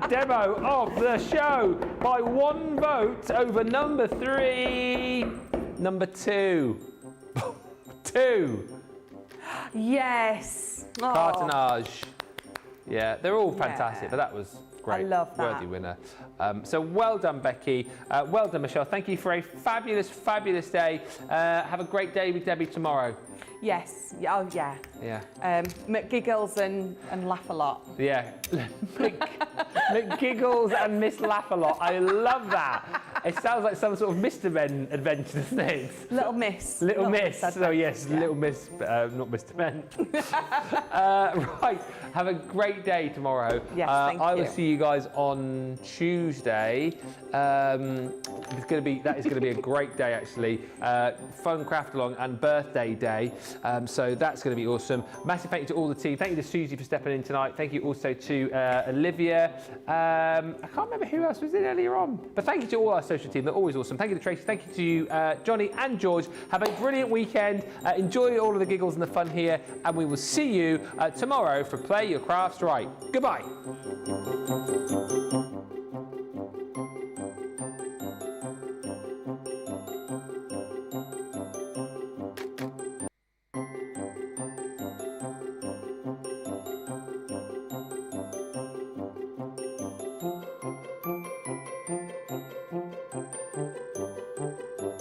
Demo of the show by 1 vote over number 3. Number 2. 2. Yes. Cartonnage. Yeah, they're all fantastic, but that was great. I love that. Worthy winner. So well done, Becky. Well done, Michelle. Thank you for a fabulous, fabulous day. Have a great day with Debbie tomorrow. Yes. Oh, yeah. Yeah. McGiggles and laugh a lot. Yeah. McGiggles and Miss Laugh a Lot. I love that. It sounds like some sort of Mr. Ben adventure, doesn't it? Little Miss. Little Miss. Adventure. Oh, yes, Yeah. Little Miss, not Mr. Ben. Right. Have a great day tomorrow. Yes, thank I will you. see you guys on Tuesday. That is going to be a great day, actually. Fun craft along and birthday day. So that's going to be awesome. Massive thank you to all the team. Thank you to Susie for stepping in tonight. Thank you also to Olivia. I can't remember who else was in earlier on. But thank you to all our social team. They're always awesome. Thank you to Tracy. Thank you to Johnny and George. Have a brilliant weekend. Enjoy all of the giggles and the fun here. And we will see you tomorrow for Play Your Crafts Right. Goodbye.